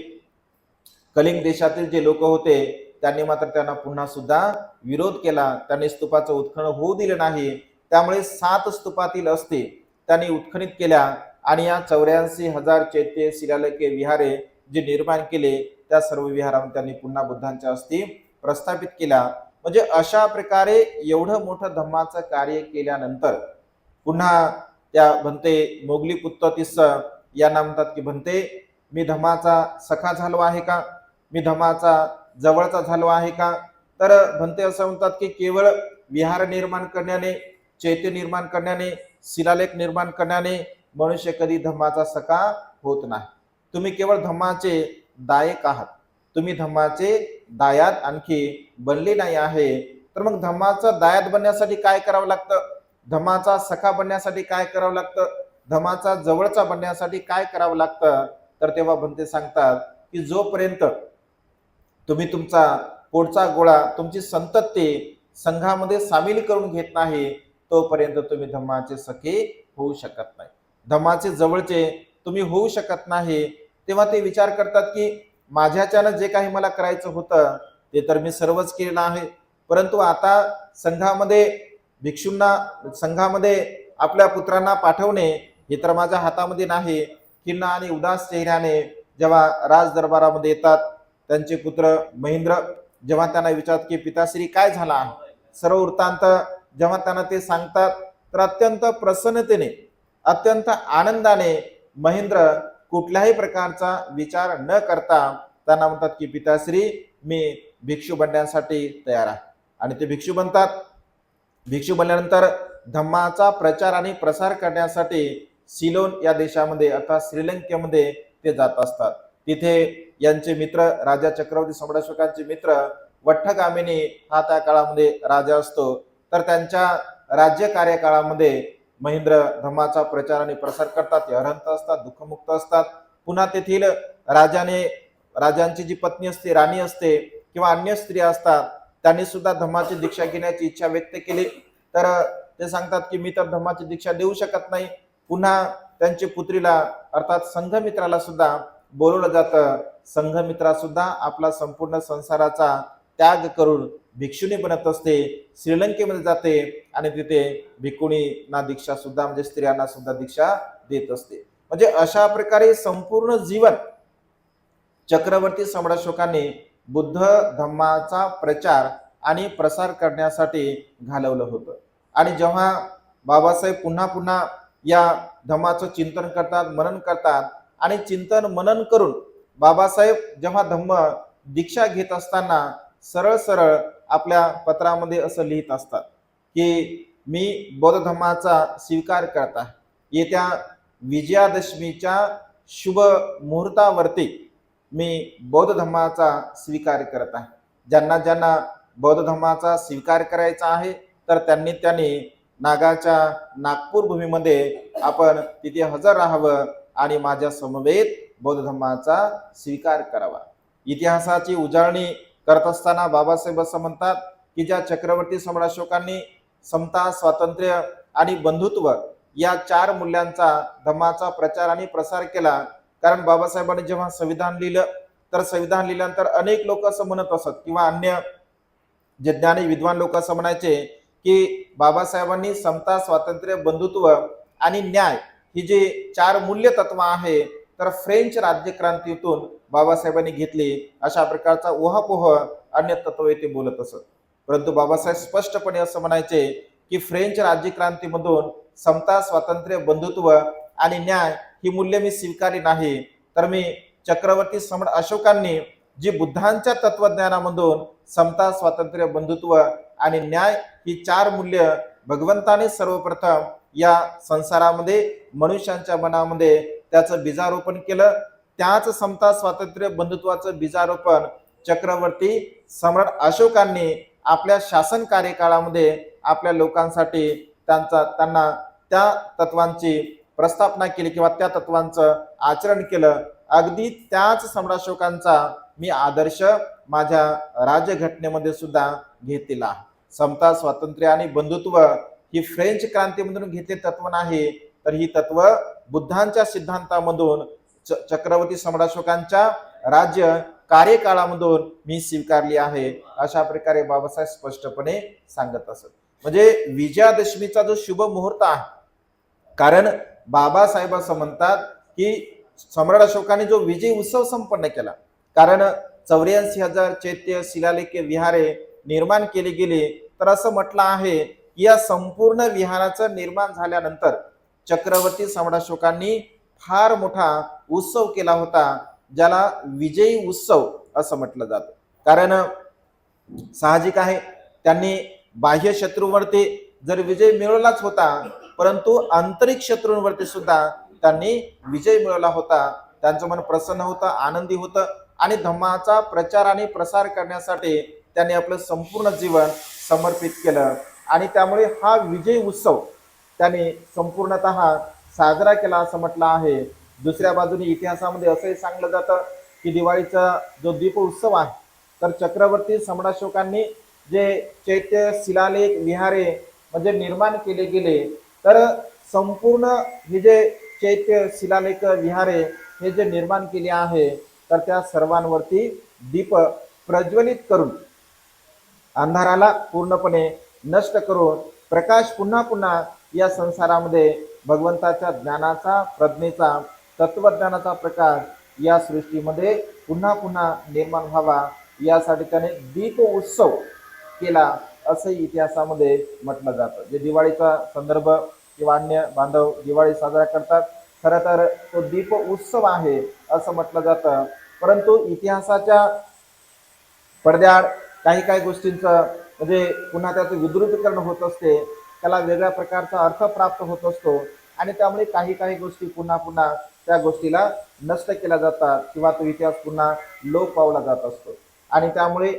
Speaker 1: कलिंग देशातील जे लोक होते त्यांनी मात्र त्यांना पुन्हा सुद्धा विरोध केला, त्यांनी स्तूपाचं उत्खनन होऊ दिले नाही। त्यामुळे 7 स्तूपातील अस्थी त्यांनी उत्खनित केल्या आणि या 84,000 चैत्य, शिलालेखे, विहारे जे निर्माण केले त्या सर्व विहारांमध्ये त्यांनी पुन्हा बुद्धांच्या अस्थी प्रस्थापित केल्या। म्हणजे अशा प्रकारे एवढं मोठं धम्माचं कार्य केल्यानंतर पुन्हा त्या भंते मोगली पुत्ततीस यांना म्हणतात की भंते, मी धम्माचा सखा झालो आहे का, मी धम्माचा जवळचा झालो आहे का? तर भंते असं म्हणतात की केवळ विहार निर्माण करण्याने, चैत्य निर्माण करण्याने, शिलालेख निर्माण करण्याने मनुष्य कधी धम्माचा सखा होत नाही। तुम्ही केवळ धम्माचे दायक आहात, तुम्ही धम्माचे दायाद आणखी बनले नाही आहे। तर मग धम्माचा दायाद बनण्यासाठी काय करावं लागतं, धम्माचा सखा बनण्यासाठी काय करावं लागतं, धम्माचा जवळचा बनण्यासाठी काय करावं लागतं? तर तेव्हा भंते सांगतात की जोपर्यंत तुम्ही तुमचा पोटचा गोळा, तुमची संतती संघामध्ये सामील करून घेत नाही तोपर्यंत तुम्ही धम्माचे सखे होऊ शकत नाही, धम्माचे जवळचे तुम्ही होऊ शकत नाही। तेव्हा ते विचार करतात की माझ्याच्यानं जे काही मला करायचं होतं ते तर मी सर्वच केलेलं आहे, परंतु आता संघामध्ये भिक्षूंना, संघामध्ये आपल्या पुत्रांना पाठवणे हे तर माझ्या हातामध्ये नाही। खिन्न आणि उदास चेहऱ्याने जेव्हा राज दरबारामध्ये येतात त्यांचे पुत्र महेंद्र, जेव्हा त्यांना विचारतात की पिताश्री काय झाला आहे, सर्व वृत्तांत जेव्हा त्यांना ते सांगतात तर अत्यंत प्रसन्नतेने, अत्यंत आनंदाने महेंद्र कुठल्याही प्रकारचा विचार न करता त्यांना म्हणतात की पिताश्री, मी भिक्षू बनण्यासाठी तयार आहे। आणि ते भिक्षू बनतात। भिक्षू बनल्यानंतर धम्माचा प्रचार आणि प्रसार करण्यासाठी सिलोन या देशामध्ये अर्थात श्रीलंकेमध्ये ते जात असतात। तिथे यांचे मित्र, राजा चक्रवर्ती सम्राट अशोकांचे मित्र वठ्ठगामिनी हा त्या काळामध्ये राजा असतो, तर त्यांच्या राज्य कार्यकाळामध्ये महेंद्र धम्माचा प्रचार आणि प्रसार करतात। ते अरहंत असतात, दुःखमुक्त असतात। पुन्हा तेथील राजांची जी पत्नी असते, राणी असते किंवा अन्य स्त्रिया असतात, त्यांनी सुद्धा धम्माची दीक्षा घेण्याची इच्छा व्यक्त केली, तर ते सांगतात की मी तर धम्माची दीक्षा देऊ शकत नाही। पुन्हा त्यांच्या पुत्रीला अर्थात संघमित्राला सुद्धा बोलवलं जातं। संघमित्रा सुद्धा आपला संपूर्ण संसाराचा त्याग करून भिक्षुणी बनत असते, श्रीलंकेमध्ये जाते आणि तिथे भिकुणींना दीक्षा सुद्धा म्हणजे स्त्रियांना सुद्धा दीक्षा देत असते। म्हणजे अशा प्रकारे संपूर्ण जीवन चक्रवर्ती सम्राट अशोकांनी बुद्ध धम्माचा प्रचार आणि प्रसार करण्यासाठी घालवलं होतं। आणि जेव्हा बाबासाहेब पुन्हा पुन्हा या धम्माचं चिंतन करतात, मनन करतात आणि चिंतन मनन करून बाबासाहेब जेव्हा धम्म दीक्षा घेत असताना सरळ सरळ आपल्या पत्रामध्ये असं लिहित असतात की मी बौद्ध धम्माचा स्वीकार करत आहे। येत्या विजयादशमीच्या शुभ मुहूर्तावरती मी बौद्ध धम्माचा स्वीकार करत आहे। ज्यांना ज्यांना बौद्ध धम्माचा स्वीकार करायचा आहे तर त्यांनी नागाच्या नागपूर भूमीमध्ये आपण तिथे हजर राहावं आणि माझ्या समवेत बौद्ध धम्माचा स्वीकार करावा। इतिहासाची उजळणी करत असताना बाबासाहेब असं म्हणतात की ज्या चक्रवर्ती सम्राट अशोकांनी समता, स्वातंत्र्य आणि बंधुत्व या 4 मूल्यांचा धम्माचा प्रचार आणि प्रसार केला। कारण बाबासाहेबांनी जेव्हा संविधान लिहिलं तर संविधान लिहिल्यानंतर अनेक लोक असं म्हणत असत किंवा अन्य जे ज्ञानी विद्वान लोक असं म्हणायचे की बाबासाहेबांनी समता, स्वातंत्र्य, बंधुत्व आणि न्याय ही जी 4 मूल्य तत्व आहे तर फ्रेंच राज्यक्रांतीतून बाबासाहेबांनी घेतली, अशा प्रकारचा ओहापोह अन्य तत्व ते बोलत असत। परंतु बाबासाहेब स्पष्टपणे असं म्हणायचे की फ्रेंच राज्यक्रांतीमधून समता, स्वातंत्र्य, बंधुत्व आणि न्याय ही मूल्य मी स्वीकारली नाही, तर मी चक्रवर्ती सम्राट अशोकांनी जी बुद्धांच्या तत्वज्ञानामधून समता, स्वातंत्र्य, बंधुत्व आणि न्याय ही 4 मूल्य भगवंताने सर्वप्रथम या संसारामध्ये मनुष्यांच्या मनामध्ये त्याचं बीजारोपण केलं. त्याच समता, स्वातंत्र्य, बंधुत्वाचं बीजारोपण चक्रवर्ती सम्राट अशोकांनी आपल्या शासन कार्यकाळामध्ये आपल्या लोकांसाठी त्यांना त्या तत्वांची प्रस्थापना केली किंवा त्या तत्वांचं आचरण केलं. अगदी त्याच सम्राट अशोकांचा मी आदर्श माझ्या राज्यघटनेमध्ये सुद्धा घेतलेला. समता, स्वातंत्र्य आणि बंधुत्व ही फ्रेंच क्रांतीमधून घेतले तत्व नाही, तर ही तत्व बुद्धांच्या सिद्धांतामधून चक्रवर्ती सम्राट अशोकांच्या राज्य कार्यकाळामधून मी स्वीकारली आहे, अशा प्रकारे बाबासाहेब स्पष्टपणे सांगत असत. म्हणजे विजयादशमीचा जो शुभ मुहूर्त आहे, कारण बाबासाहेब असं म्हणतात की सम्राट अशोकाने जो विजय उत्सव संपन्न केला, कारण 84,000 चैत्य, शिलालेख, विहारे निर्माण केले गेले, तर असं म्हटलं आहे की या संपूर्ण विहाराचं निर्माण झाल्यानंतर चक्रवर्ती सम्राट अशोकांनी फार मोठा उत्सव केला होता, ज्याला विजयी उत्सव असं म्हटलं जातं. कारण साहजिक आहे त्यांनी बाह्य शत्रूंवरती जर विजय मिळवलाच होता, परंतु आंतरिक शत्रूंवरती सुद्धा त्यांनी विजय मिळवला होता. त्यांचं मन प्रसन्न होतं, आनंदी होतं आणि धम्माचा प्रचार आणि प्रसार करण्यासाठी त्यांनी आपलं संपूर्ण जीवन समर्पित केलं आणि त्यामुळे हा विजय उत्सव त्यांनी संपूर्णतः साजरा केला असं म्हटलं आहे. दुसऱ्या बाजूने इतिहासामध्ये असंही सांगलं जातं की दिवाळीचा जो दीप उत्सव आहे, तर चक्रवर्ती सम्राट अशोकांनी जे चैत्य, शिलालेख, विहारे म्हणजे निर्माण केले गेले, तर संपूर्ण हे जे चैत्य, शिलालेख, विहारे हे जे निर्माण केले आहे, तर त्या सर्वांवरती दीप प्रज्वलित करून अंधाराला पूर्णपणे नष्ट करून प्रकाश पुन्हा पुन्हा या संसारामध्ये भगवंताच्या ज्ञानाचा, प्रज्ञेचा, तत्वज्ञानाचा प्रकाश या सृष्टीमध्ये पुन्हा पुन्हा निर्माण व्हावा, यासाठी त्याने दीप उत्सव केला असं इतिहासामध्ये म्हटलं जातं. जे दिवाळीचा संदर्भ किंवा अन्य बांधव दिवाळी साजरा करतात, खरं तर तो दीप उत्सव आहे असं म्हटलं जातं. परंतु इतिहासाच्या पडद्याआड काही गोष्टींचं म्हणजे पुन्हा त्याचं विद्रुपीकरण होत असते, त्याला वेगळ्या प्रकारचा अर्थ प्राप्त होत असतो आणि त्यामुळे काही गोष्टी पुन्हा पुन्हा त्या गोष्टीला नष्ट केल्या जातात किंवा तो इतिहास पुन्हा लोप पावला जात असतो. आणि त्यामुळे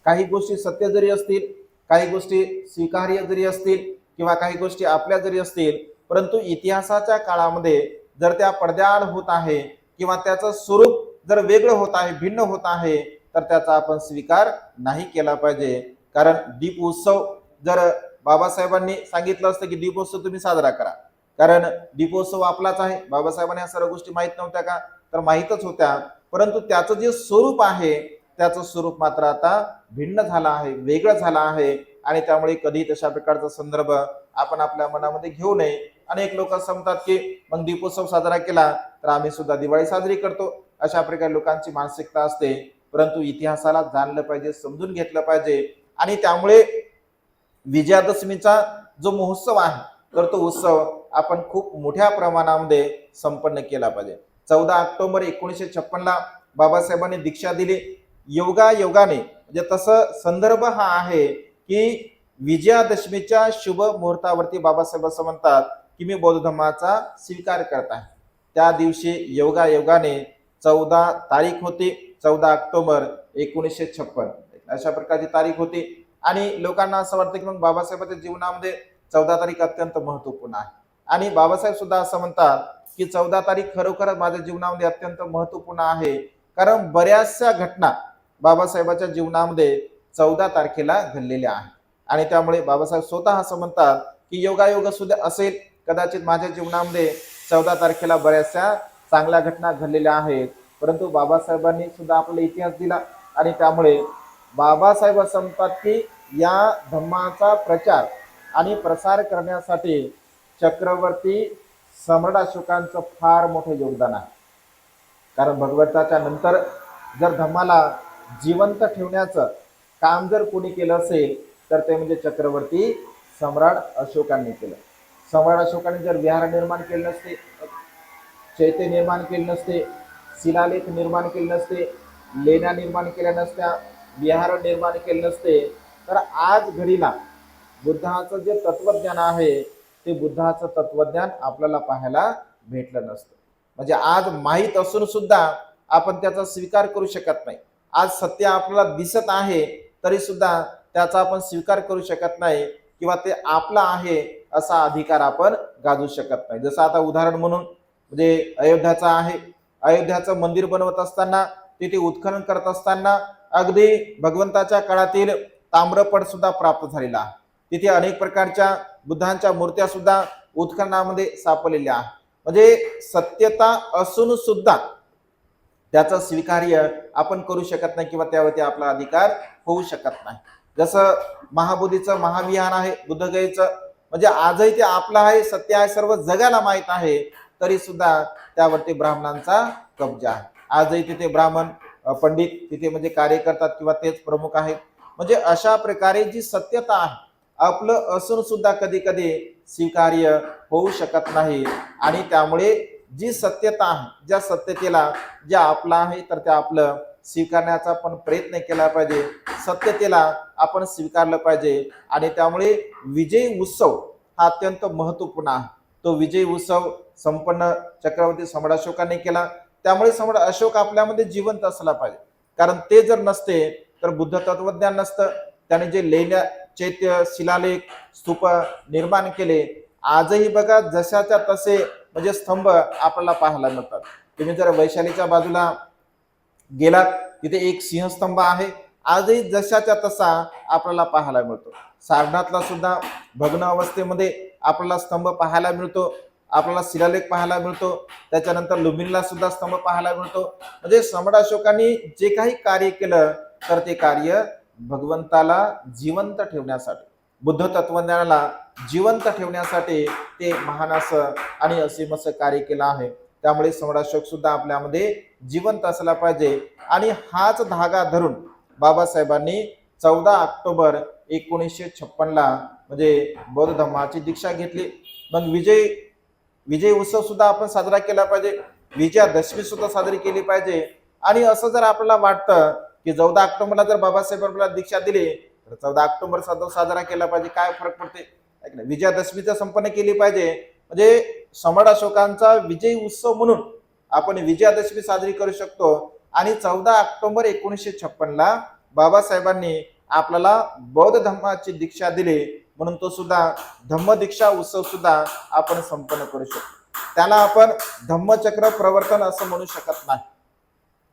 Speaker 1: काही गोष्टी सत्य जरी असतील, काही गोष्टी स्वीकार्य जरी असतील किंवा काही गोष्टी आपल्या जरी असतील, परंतु इतिहासाच्या काळामध्ये जर त्या पडद्याआड होत आहे किंवा त्याचं स्वरूप जर वेगळं होत आहे, भिन्न होत आहे, तर त्याचा आपण स्वीकार नाही केला पाहिजे. कारण दीप उत्सव जर बाबासाहेबांनी सांगितलं असतं की दीपोत्सव तुम्ही साजरा करा, कारण दीपोत्सव आपलाच आहे, बाबासाहेबांनी या सर्व गोष्टी माहीत नव्हत्या का? तर माहीतच होत्या, परंतु त्याचं जे स्वरूप आहे त्याचं स्वरूप मात्र आता भिन्न झालं आहे, वेगळं झालं आहे आणि त्यामुळे कधी तशा प्रकारचा संदर्भ आपण आपल्या मनामध्ये घेऊ नये. अनेक लोक असं म्हणतात की मग दीपोत्सव साजरा केला तर आम्ही सुद्धा दिवाळी साजरी करतो, अशा प्रकारे लोकांची मानसिकता असते. परंतु इतिहासाला जाणलं पाहिजे, समजून घेतलं पाहिजे आणि त्यामुळे विजयादशमीचा जो महोत्सव आहे, तर तो उत्सव आपण खूप मोठ्या प्रमाणामध्ये संपन्न केला पाहिजे. 14 ऑक्टोबर 1956 बाबासाहेबांनी दीक्षा दिली. योगाने म्हणजे तसं संदर्भ हा आहे की विजयादशमीच्या शुभ मुहूर्तावरती बाबासाहेब असं म्हणतात की मी बौद्ध धर्माचा स्वीकार करत आहे. त्या दिवशी योगाने 14 तारीख होती, 14 ऑक्टोबर 1956 अशा प्रकारची तारीख होती आणि लोकांना असं वाटतं की मग बाबासाहेबांच्या जीवनामध्ये 14 तारीख अत्यंत महत्वपूर्ण आहे. आणि बाबासाहेब सुद्धा असं म्हणतात की 14 तारीख खरोखरच माझ्या जीवनामध्ये अत्यंत महत्वपूर्ण आहे, कारण बऱ्याचशा घटना बाबासाहेबांच्या जीवनामध्ये 14 तारखेला घडलेल्या आहेत आणि त्यामुळे बाबासाहेब स्वतः असं म्हणतात की योगायोग सुद्धा असेल, कदाचित माझ्या जीवनामध्ये 14 तारखेला बऱ्याचशा चांगल्या घटना घडलेल्या आहेत, परंतु बाबासाहेबांनी सुद्धा आपला इतिहास दिला आणि त्यामुळे बाबासाहेब असं म्हणतात की या धम्माचा प्रचार आणि प्रसार करण्यासाठी चक्रवर्ती सम्राट अशोकांचं फार मोठं योगदान आहे. कारण भगवंताच्या नंतर जर धम्माला जिवंत ठेवण्याचं काम जर कोणी केलं असेल तर ते म्हणजे चक्रवर्ती सम्राट अशोकांनी केलं. सम्राट अशोकांनी जर विहार निर्माण केले नसते, चैत्य निर्माण केले नसते, शिलालेख निर्माण केले नसते, लेण्या निर्माण केल्या नसत्या, विहार निर्माण केले नसते, तर आज घडीला बुद्धाचं जे तत्वज्ञान आहे ते बुद्धाचं तत्वज्ञान आपल्याला पाहायला भेटलं नसतं. म्हणजे आज माहीत असून सुद्धा आपण त्याचा स्वीकार करू शकत नाही. आज सत्य आपल्याला दिसत आहे तरी सुद्धा त्याचा आपण स्वीकार करू शकत नाही किंवा ते आपला आहे असा अधिकार आपण गाजू शकत नाही. जसं आता उदाहरण म्हणून म्हणजे अयोध्याचा आहे. अयोध्याचं मंदिर बनवत असताना तिथे उत्खनन करत असताना अगदी भगवंताच्या काळातील ताम्रपट सुद्धा प्राप्त झालेला आहे. तिथे अनेक प्रकारच्या बुद्धांच्या मूर्त्या सुद्धा उत्खननामध्ये सापडलेल्या आहेत. म्हणजे सत्यता असून सुद्धा त्याचं स्वीकार्य आपण करू शकत नाही किंवा त्यावरती आपला अधिकार होऊ शकत नाही. जसं महाबोधीचं महाविहार आहे बुद्धगयेचं, म्हणजे आजही ते आपलं आहे, सत्य आहे, सर्व जगाला माहीत आहे, तरी सुद्धा त्यावरती ब्राह्मणांचा कब्जा आहे. आजही तिथे ब्राह्मण पंडित तिथे म्हणजे कार्य करतात किंवा तेच प्रमुख आहेत. म्हणजे अशा प्रकारे जी सत्यता आहे आपलं असून सुद्धा कधी कधी स्वीकार्य होऊ शकत नाही. आणि त्यामुळे जी सत्यता आहे, ज्या सत्यतेला जे आपलं आहे तर ते आपलं स्वीकारण्याचा आपण प्रयत्न केला पाहिजे, सत्यतेला आपण स्वीकारलं पाहिजे. आणि त्यामुळे विजय उत्सव हा अत्यंत महत्वपूर्ण आहे. तो विजय उत्सव संपन्न चक्रवर्ती सम्राट अशोकाने केला. त्यामुळे सम्राट अशोक आपल्यामध्ये जिवंत असला पाहिजे, कारण ते जर नसते तर बुद्ध तत्वज्ञान नसतं. त्याने जे लेण्या, चैत्य, शिलालेख, स्तूप निर्माण केले, आजही बघा जशाच्या तसे म्हणजे स्तंभ आपल्याला पाहायला मिळतात. तुम्ही जर वैशालीच्या बाजूला गेलात तिथे एक सिंहस्तंभ आहे, आजही जशाच्या तसा आपल्याला पाहायला मिळतो. सारनाथला सुद्धा भग्न अवस्थेमध्ये आपल्याला स्तंभ पाहायला मिळतो, आपल्याला शिलालेख पाहायला मिळतो. त्याच्यानंतर लुंबिनीला सुद्धा स्तंभ पाहायला मिळतो. म्हणजे सम्राट अशोकांनी जे काही कार्य केलं तर ते कार्य भगवंताला जिवंत ठेवण्यासाठी, बुद्ध तत्वज्ञानाला जिवंत ठेवण्यासाठी ते महान असं आणि असीम असं कार्य केलं आहे. त्यामुळे सम्राट अशोक सुद्धा आपल्यामध्ये जिवंत असला पाहिजे. आणि हाच धागा धरून बाबासाहेबांनी 14 ऑक्टोबर 1956 म्हणजे बौद्ध धर्माची दीक्षा घेतली. मग विजय उत्सव सुद्धा आपण साजरा केला पाहिजे, विजयादशमी सुद्धा साजरी केली पाहिजे. आणि असं जर आपल्याला वाटतं की 14 ऑक्टोबरला जर बाबासाहेब आपल्याला दीक्षा दिली तर 14 ऑक्टोबर साजरा केला पाहिजे, काय फरक पडते? विजयादशमीचा संपन्न केली पाहिजे. म्हणजे सम्राट अशोकांचा विजय उत्सव म्हणून आपण विजयादशमी साजरी करू शकतो. आणि 14 ऑक्टोबर 1956 बाबासाहेबांनी आपल्याला बौद्ध धर्माची दीक्षा दिली म्हणून तो सुद्धा धम्मदीक्षा उत्सव सुद्धा आपण संपन्न करू शकतो. त्याला आपण धम्मचक्र प्रवर्तन असं म्हणू शकत नाही,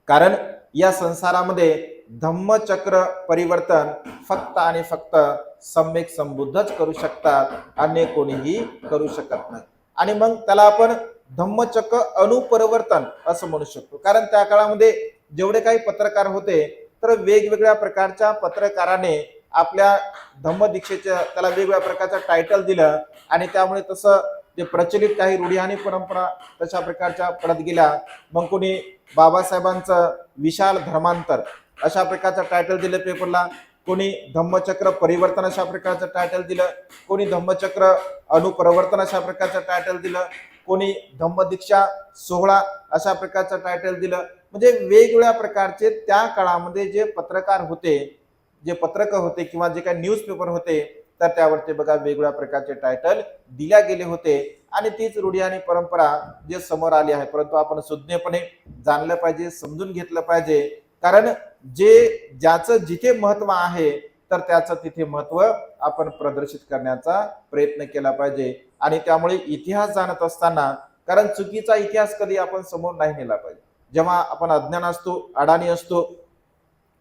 Speaker 1: कारण या संसारामध्ये धम्मचक्र परिवर्तन फक्त आणि फक्त सम्यक संबुद्धच करू शकतात, अन्य कोणीही करू शकत नाही. आणि मग त्याला आपण धम्मचक्र अनुपरिवर्तन असं म्हणू शकतो, कारण त्या काळामध्ये जेवढे काही पत्रकार होते तर वेगवेगळ्या प्रकारच्या पत्रकाराने आपल्या धम्मदीक्षेच्या त्याला वेगवेगळ्या प्रकारचं टायटल दिलं. आणि त्यामुळे तसं जे प्रचलित काही रूढी आणि परंपरा तशा प्रकारच्या पडत गेल्या. मग कोणी बाबासाहेबांचं विशाल धर्मांतर अशा प्रकारचं टायटल दिलं पेपरला, कोणी धम्मचक्र परिवर्तन अशा प्रकारचं टायटल दिलं, कोणी धम्मचक्र अनुपरिवर्तन अशा प्रकारचं टायटल दिलं, कोणी धम्मदीक्षा 16 अशा प्रकारचं टायटल दिलं. म्हणजे वेगवेगळ्या प्रकारचे त्या काळामध्ये जे पत्रकार होते, जे पत्रक होते किंवा जे काही न्यूजपेपर होते तर त्यावरती बघा वेगवेगळ्या प्रकारचे टायटल दिल्या गेले होते. आणि तीच रूढी आणि परंपरा जे समोर आली आहे, परंतु आपण सुज्ञपणे जाणलं पाहिजे, समजून घेतलं पाहिजे. कारण ज्याचं जिथे महत्व आहे तर त्याचं तिथे महत्व आपण प्रदर्शित करण्याचा प्रयत्न केला पाहिजे. आणि त्यामुळे इतिहास जाणत असताना, कारण चुकीचा इतिहास कधी आपण समोर नाही नेला पाहिजे. जेव्हा आपण अज्ञान असतो, अडाणी असतो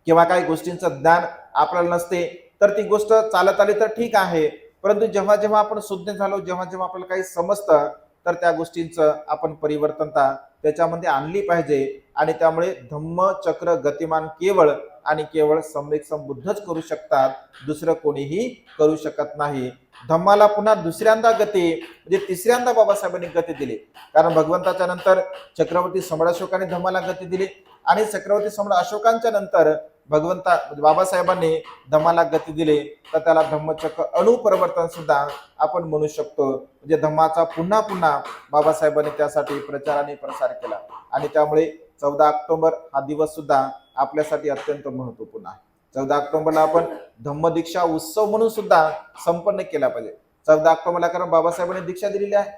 Speaker 1: किंवा काही गोष्टींचं ज्ञान आपल्याला नसते तर ती गोष्ट चालत आली तर ठीक आहे, परंतु जेव्हा जेव्हा आपण सुज्ञ झालो, जेव्हा जेव्हा आपल्याला काही समजतं तर त्या गोष्टींचं आपण परिवर्तनता त्याच्यामध्ये आणली पाहिजे. आणि त्यामुळे धम्मचक्र गतिमान केवळ आणि केवळ सम्यक संबुद्धच करू शकतात, दुसरं कोणीही करू शकत नाही. धम्माला पुन्हा दुसऱ्यांदा गती म्हणजे तिसऱ्यांदा बाबासाहेबांनी गती दिली, कारण भगवंताच्या नंतर चक्रवर्ती सम्राट अशोकाने धम्माला गती दिली आणि चक्रवर्ती सम्राट अशोकांच्या नंतर भगवंता बाबासाहेबांनी धम्माला गती दिली. तर त्याला धम्मचक्र अनुपरिवर्तन सुद्धा आपण म्हणू शकतो. म्हणजे धम्माचा पुन्हा पुन्हा बाबासाहेबांनी त्यासाठी प्रचार आणि प्रसार केला. आणि त्यामुळे 14 ऑक्टोबर हा दिवस सुद्धा आपल्यासाठी अत्यंत महत्वपूर्ण आहे. 14 ऑक्टोबरला आपण धम्मदीक्षा उत्सव म्हणून सुद्धा संपन्न केला पाहिजे. 14 ऑक्टोबरला कारण बाबासाहेबांनी दीक्षा दिलेली आहे.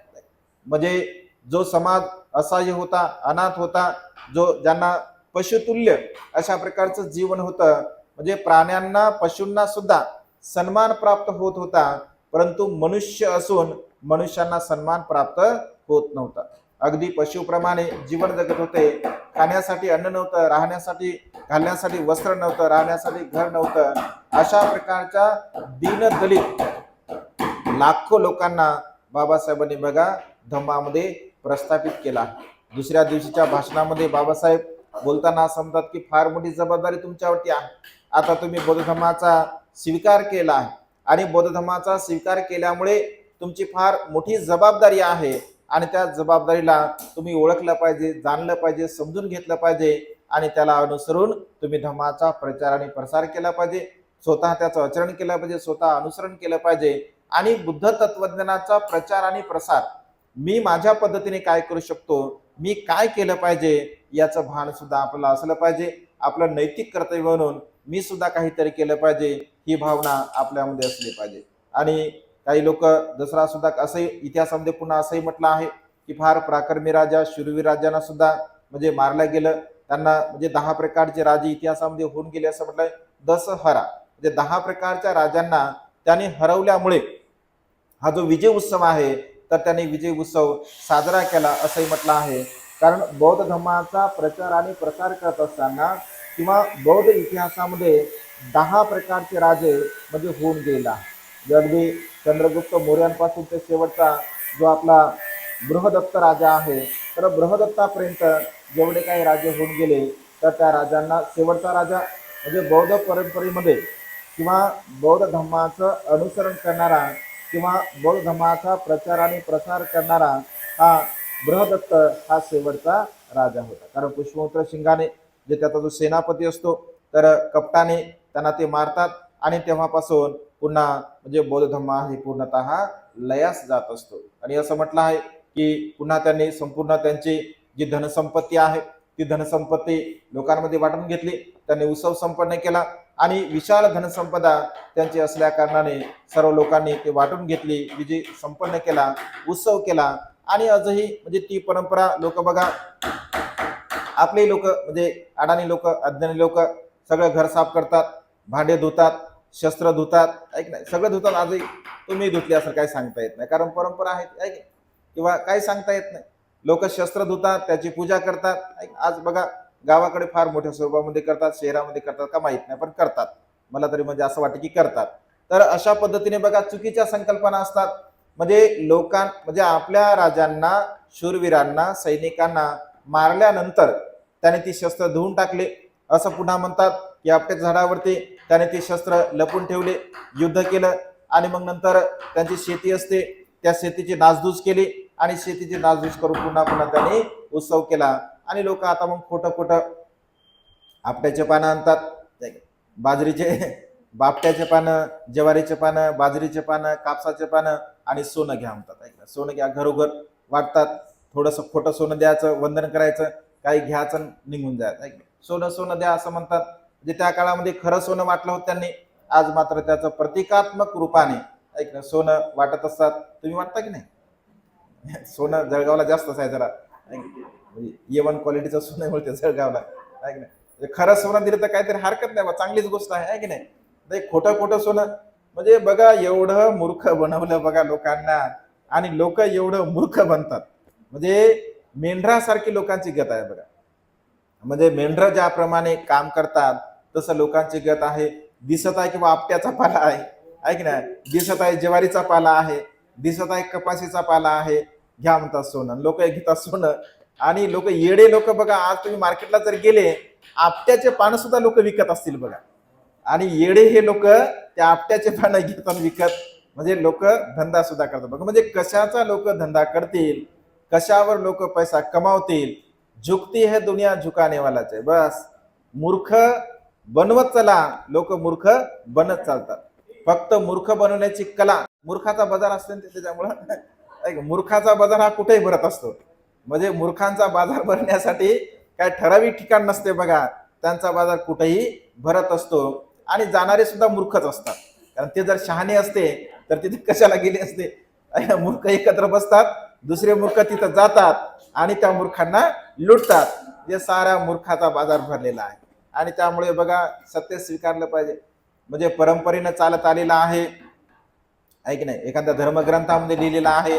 Speaker 1: म्हणजे जो समाज असहाय्य होता, अनाथ होता, जो ज्यांना पशुतुल्य अशा प्रकारचं जीवन होतं, म्हणजे प्राण्यांना पशूंना सुद्धा सन्मान प्राप्त होत होता, परंतु मनुष्य असून मनुष्यांना सन्मान प्राप्त होत नव्हता. अगदी पशुप्रमाणे जीवन जगत होते. खाण्यासाठी अन्न नव्हतं, राहण्यासाठी घालण्यासाठी वस्त्र नव्हतं, राहण्यासाठी घर नव्हतं. अशा प्रकारच्या दीनदलित लाखो लोकांना बाबासाहेबांनी बघा धम्मामध्ये प्रस्थापित केला. दुसऱ्या दिवशीच्या भाषणामध्ये बाबासाहेब बोलताना असं म्हणतात की फार मोठी जबाबदारी तुमच्यावरती आहे. आता तुम्ही बौद्ध धर्माचा स्वीकार केला आहे आणि बौद्ध धर्माचा स्वीकार केल्यामुळे तुमची फार मोठी जबाबदारी आहे आणि त्या जबाबदारीला तुम्ही ओळखलं पाहिजे, जाणलं पाहिजे, समजून घेतलं पाहिजे आणि त्याला अनुसरून तुम्ही धर्माचा प्रचार आणि प्रसार केला पाहिजे. स्वतः त्याचं आचरण केलं पाहिजे, स्वतः अनुसरण केलं पाहिजे आणि बुद्ध तत्वज्ञानाचा प्रचार आणि प्रसार मी माझ्या पद्धतीने काय करू शकतो, मी काय केलं पाहिजे याचं भान सुद्धा आपल्याला असलं पाहिजे. आपलं नैतिक कर्तव्य म्हणून मी सुद्धा काहीतरी केलं पाहिजे ही भावना आपल्यामध्ये असली पाहिजे. आणि काही लोक दसरा सुद्धा असंही इतिहासामध्ये पुन्हा असंही म्हटलं आहे की फार पराक्रमी राजा शूरवीर राजांना सुद्धा म्हणजे मारलं गेलं. त्यांना म्हणजे 10 प्रकारचे राजे इतिहासामध्ये होऊन गेले असं म्हटलंय. दसहरा म्हणजे 10 प्रकारच्या राजांना त्याने हरवल्यामुळे हा जो विजय उत्सव आहे तर त्याने विजय उत्सव साजरा केला असंही म्हटलं आहे. कारण बौद्ध धर्माचा प्रचार आणि प्रसार करत असताना किंवा बौद्ध इतिहासामध्ये 10 प्रकारचे राजे म्हणजे होऊन गेला. अगदी चंद्रगुप्त मौर्यांपासून ते शेवटचा जो आपला बृहदत्त राजा आहे तर बृहदत्तापर्यंत जेवढे काही राजे होऊन गेले तर त्या राजांना शेवटचा राजा म्हणजे बौद्ध परंपरेमध्ये किंवा बौद्ध धर्माचं अनुसरण करणारा किंवा बौद्ध धर्माचा प्रचार आणि प्रसार करणारा हा बृहदत्त हा शेवटचा राजा होता. कारण पुष्पमित्र शिंगाने जे त्याचा जो सेनापती असतो तर कपटाने त्यांना ते मारतात आणि तेव्हापासून पुन्हा म्हणजे बौद्ध धर्म हे पूर्णतः लयास जात असतो. आणि असं म्हटलं आहे की पुन्हा त्यांनी संपूर्ण त्यांची जी धनसंपत्ती आहे ती धनसंपत्ती लोकांमध्ये वाटून घेतली. त्यांनी उत्सव संपन्न केला आणि विशाल धनसंपदा त्यांची असल्या कारणाने सर्व लोकांनी ते वाटून घेतली, विजय संपन्न केला, उत्सव केला. आणि आजही म्हणजे ती परंपरा लोक बघा, आपले लोक म्हणजे अडाणी लोक, अज्ञानी लोक सगळं घर साफ करतात, भांडे धुतात, शस्त्र धुतात, ऐक नाही सगळं धुतात. आजही तुम्ही धुतले असं काही सांगता येत नाही, कारण परंपरा आहे ऐक किंवा काही सांगता येत नाही. लोक शस्त्र धुतात, त्याची पूजा करतात. आज बघा गावाकडे फार मोठ्या स्वरूपामध्ये करतात, शहरामध्ये करतात का माहित नाही पण करतात. मला तरी म्हणजे असं वाटतं की करतात. तर अशा पद्धतीने बघा चुकीच्या संकल्पना असतात. म्हणजे म्हणजे आपल्या राजांना, शूरवीरांना, सैनिकांना मारल्यानंतर त्याने ती शस्त्र धुवून टाकले असं पुन्हा म्हणतात की आपट्याच्या झाडावरती त्याने ती शस्त्र लपून ठेवले, युद्ध केलं आणि मग नंतर त्यांची शेती असते त्या शेतीची नासधूस केली आणि शेतीची नासधूस करून पुन्हा त्यांनी उत्सव केला. आणि लोक आता मग खोटं आपट्याचे पानं आणतात, बाजरीचे बापट्याचे पानं, ज्वारीचे पानं, बाजरीचे पानं, कापसाचे पानं आणि सोनं घ्या म्हणतात. सोनं घ्या, घरोघर वाटतात. थोडंसं खोटं सोनं द्यायचं, वंदन करायचं, काही घ्यायचं, निघून जायचं. सोनं द्या असं म्हणतात. म्हणजे त्या काळामध्ये खरं सोनं वाटलं होतं त्यांनी. आज मात्र त्याचं प्रतिकात्मक रूपाने सोनं वाटत असतात. तुम्ही वाटता की नाही? सोनं जळगावला जास्तच आहे जरा, A1 क्वालिटीचं सोनं मिळते जळगावला, आहे की नाही? खरं सोनं दिलं तर काहीतरी हरकत नाही, चांगलीच गोष्ट आहे की नाही? खोटं सोनं म्हणजे बघा एवढं मूर्ख बनवलं बघा लोकांना आणि लोक एवढं मूर्ख बनतात. म्हणजे मेंढरासारखी लोकांची गत आहे बघा. म्हणजे मेंढर ज्याप्रमाणे काम करतात तसं लोकांची गत आहे. दिसत आहे किंवा आपट्याचा पाला आहे की नाही, दिसत आहे ज्वारीचा पाला आहे, दिसत आहे कपाशीचा पाला आहे, घ्या म्हणतात सोनं. लोक घेतात सोनं आणि लोक येडे लोक बघा. आज तुम्ही मार्केटला जर गेले आपट्याचे पानं सुद्धा लोक विकत असतील बघा. आणि येडे हे लोक त्या आपट्याचे पानं घेतात विकत. म्हणजे लोक धंदा सुद्धा करतात बघा. म्हणजे कशाचा लोक धंदा करतील, कशावर लोक पैसा कमावतील. झुकती है दुनिया झुकाने वालाच आहे. बस मूर्ख बनवत चला, लोक मूर्ख बनत चालतात. फक्त मूर्ख बनवण्याची कला, मूर्खाचा बाजार असतो त्याच्यामुळं मूर्खाचा बाजार हा कुठेही भरत असतो. म्हणजे मूर्खांचा बाजार भरण्यासाठी काय ठराविक ठिकाण नसते बघा, त्यांचा बाजार कुठेही भरत असतो. आणि जाणारे सुद्धा मूर्खच असतात, कारण ते जर शहाणे असते तर तिथे कशाला गेले असते. मूर्ख एकत्र बसतात, दुसरे मूर्ख तिथं जातात आणि त्या मूर्खांना लुटतात. जे साऱ्या मूर्खाचा बाजार भरलेला आहे. आणि त्यामुळे बघा, सत्य स्वीकारलं पाहिजे. म्हणजे परंपरेनं चालत आलेला आहे की नाही, एखाद्या धर्मग्रंथामध्ये लिहिलेला आहे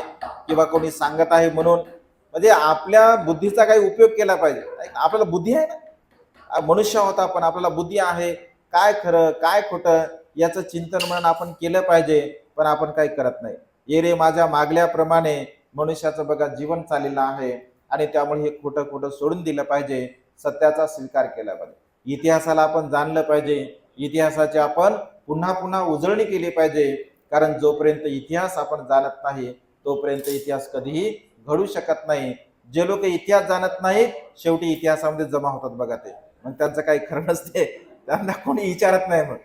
Speaker 1: किंवा कोणी सांगत आहे म्हणून म्हणजे आपल्या बुद्धीचा काही उपयोग केला पाहिजे. आपल्याला बुद्धी आहे ना, मनुष्य होता पण आपल्याला बुद्धी आहे. काय खरं काय खोटं याचं चिंतन म्हणून आपण केलं पाहिजे, पण आपण काही करत नाही. ये रे माझ्या मागल्याप्रमाणे मनुष्याचं बघा जीवन चाललेलं आहे. आणि त्यामुळे हे खोटं खोटं सोडून दिलं पाहिजे, सत्याचा स्वीकार केला पाहिजे. इतिहासाला आपण जाणलं पाहिजे, इतिहासाची आपण पुन्हा पुन्हा उजळणी केली पाहिजे. कारण जोपर्यंत इतिहास आपण जाणत नाही तोपर्यंत इतिहास कधीही घडू शकत नाही. जे लोक इतिहास जाणत नाहीत शेवटी इतिहासामध्ये जमा होतात बघा ते, मग त्यांचं काही खरं नसते, त्यांना कोणी विचारत नाही. मग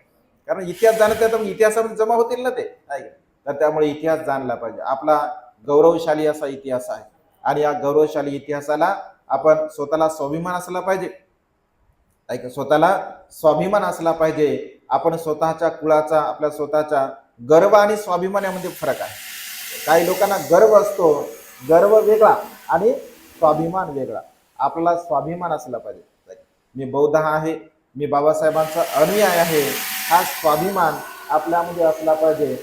Speaker 1: कारण इतिहास जाणत नाही तर मग इतिहासामध्ये जमा होतील ना ते, नाही तर त्यामुळे इतिहास जाणला पाहिजे. आपला गौरवशाली असा इतिहास आहे आणि या गौरवशाली इतिहासाला आपण स्वतःला स्वाभिमान असला पाहिजे. स्वतःला स्वाभिमान असला पाहिजे. आपण स्वतःच्या कुळाचा, आपल्या स्वतःच्या गर्व आणि स्वाभिमान यामध्ये फरक आहे. काही लोकांना गर्व असतो, गर्व वेगळा आणि स्वाभिमान वेगळा. आपल्याला स्वाभिमान असला पाहिजे. मी बौद्ध आहे, मी बाबासाहेबांचा अनुयायी आहे, हा स्वाभिमान आपल्यामध्ये असला पाहिजे.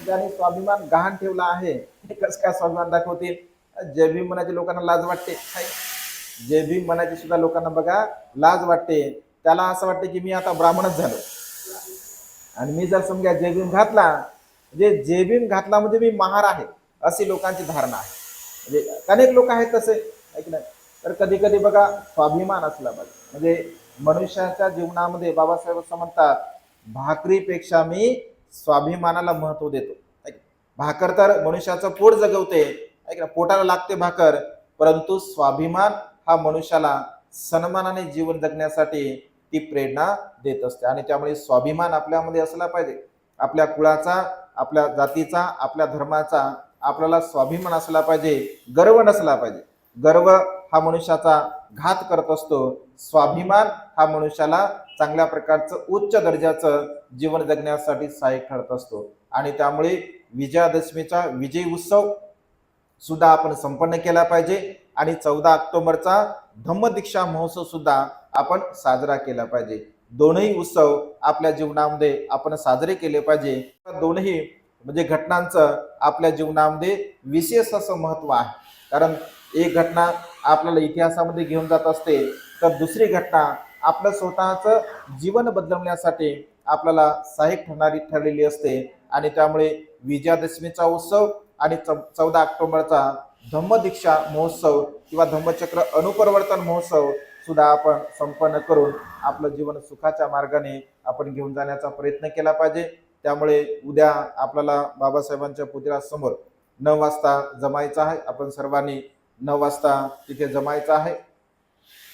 Speaker 1: ज्याने स्वाभिमान गहाण ठेवला आहे ते कसं काय स्वाभिमान दाखवतील. जय भीम मनाच्या लोकांना लाज वाटते. जय भीम मनाची सुद्धा लोकांना बघा लाज वाटते. त्याला असं वाटते की मी आता ब्राह्मणच झालो आणि मी जर समजा जय भीम घातला म्हणजे जय भीम घातला म्हणजे मी महार आहे, अशी लोकांची धारणा आहे. म्हणजे अनेक लोक आहेत तसे, ऐक नाही. तर कधी कधी बघा स्वाभिमान असला पाहिजे. म्हणजे मनुष्याच्या जीवनामध्ये बाबासाहेब असं म्हणतात, भाकरीपेक्षा मी स्वाभिमानाला महत्व देतो. भाकर तर मनुष्याचं पोट जगवते, ऐक ना, पोटाला लागते भाकर, परंतु स्वाभिमान हा मनुष्याला सन्मानाने जीवन जगण्यासाठी ती प्रेरणा देत असते. आणि त्यामुळे स्वाभिमान आपल्यामध्ये असला पाहिजे. आपल्या कुळाचा, आपल्या जातीचा, आपल्या धर्माचा आपल्याला स्वाभिमान असला पाहिजे, गर्व नसला पाहिजे. गर्व हा मनुष्याचा घात करत असतो. स्वाभिमान हा मनुष्याला चांगल्या प्रकारचं उच्च दर्जाचं जीवन जगण्यासाठी सहाय्यक ठरत असतो. आणि त्यामुळे विजयादशमीचा विजय उत्सव सुद्धा आपण संपन्न केला पाहिजे. आणि 14 ऑक्टोबरचा धम्मदीक्षा महोत्सव सुद्धा आपण साजरा केला पाहिजे. दोनही उत्सव आपल्या जीवनामध्ये आपण साजरे केले पाहिजे. दोनही म्हणजे घटनांचं आपल्या जीवनामध्ये विशेष असं महत्व आहे. कारण एक घटना आपल्याला इतिहासामध्ये घेऊन जात असते, तर दुसरी घटना आपलं स्वतःचं जीवन बदलवण्यासाठी आपल्याला सहाय्यक ठरलेली असते. आणि त्यामुळे विजयादशमीचा उत्सव आणि 14 ऑक्टोबरचा धम्मदीक्षा महोत्सव किंवा धम्मचक्र अनुपरिवर्तन महोत्सव सुद्धा आपण संपन्न करून आपलं जीवन सुखाच्या मार्गाने आपण घेऊन जाण्याचा प्रयत्न केला पाहिजे. त्यामुळे उद्या आपल्याला बाबासाहेबांच्या पुतळ्यासमोर 9 वाजता जमायचं आहे. आपण सर्वांनी 9 वाजता तिथे जमायचं आहे.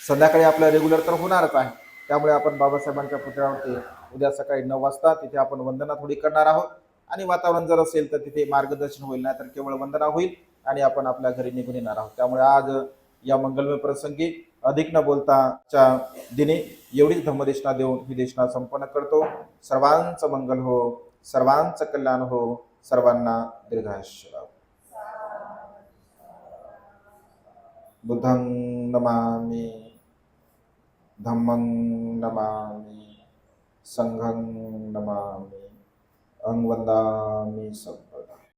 Speaker 1: संध्याकाळी आपलं रेग्युलर तर होणारच आहे, त्यामुळे आपण बाबासाहेबांच्या पुतळ्यावरती उद्या सकाळी 9 वाजता तिथे आपण वंदना थोडी करणार आहोत. आणि वातावरण जर असेल तर तिथे मार्गदर्शन होईल, नाही तर केवळ वंदना होईल आणि आपण आपल्या घरी निघून येणार आहोत. त्यामुळे आज या मंगलमय प्रसंगी अधिक न बोलताच्या दिनी एवढीच धम्मदेशना देऊन ही देशना संपन्न करतो. सर्वांचं मंगल हो, सर्वांचं कल्याण हो, सर्वांना दीर्घायुष्य लाभो. बुद्धं नमामि, धम्मं नमामि, संघं नमामि, अहं वन्दामि सब.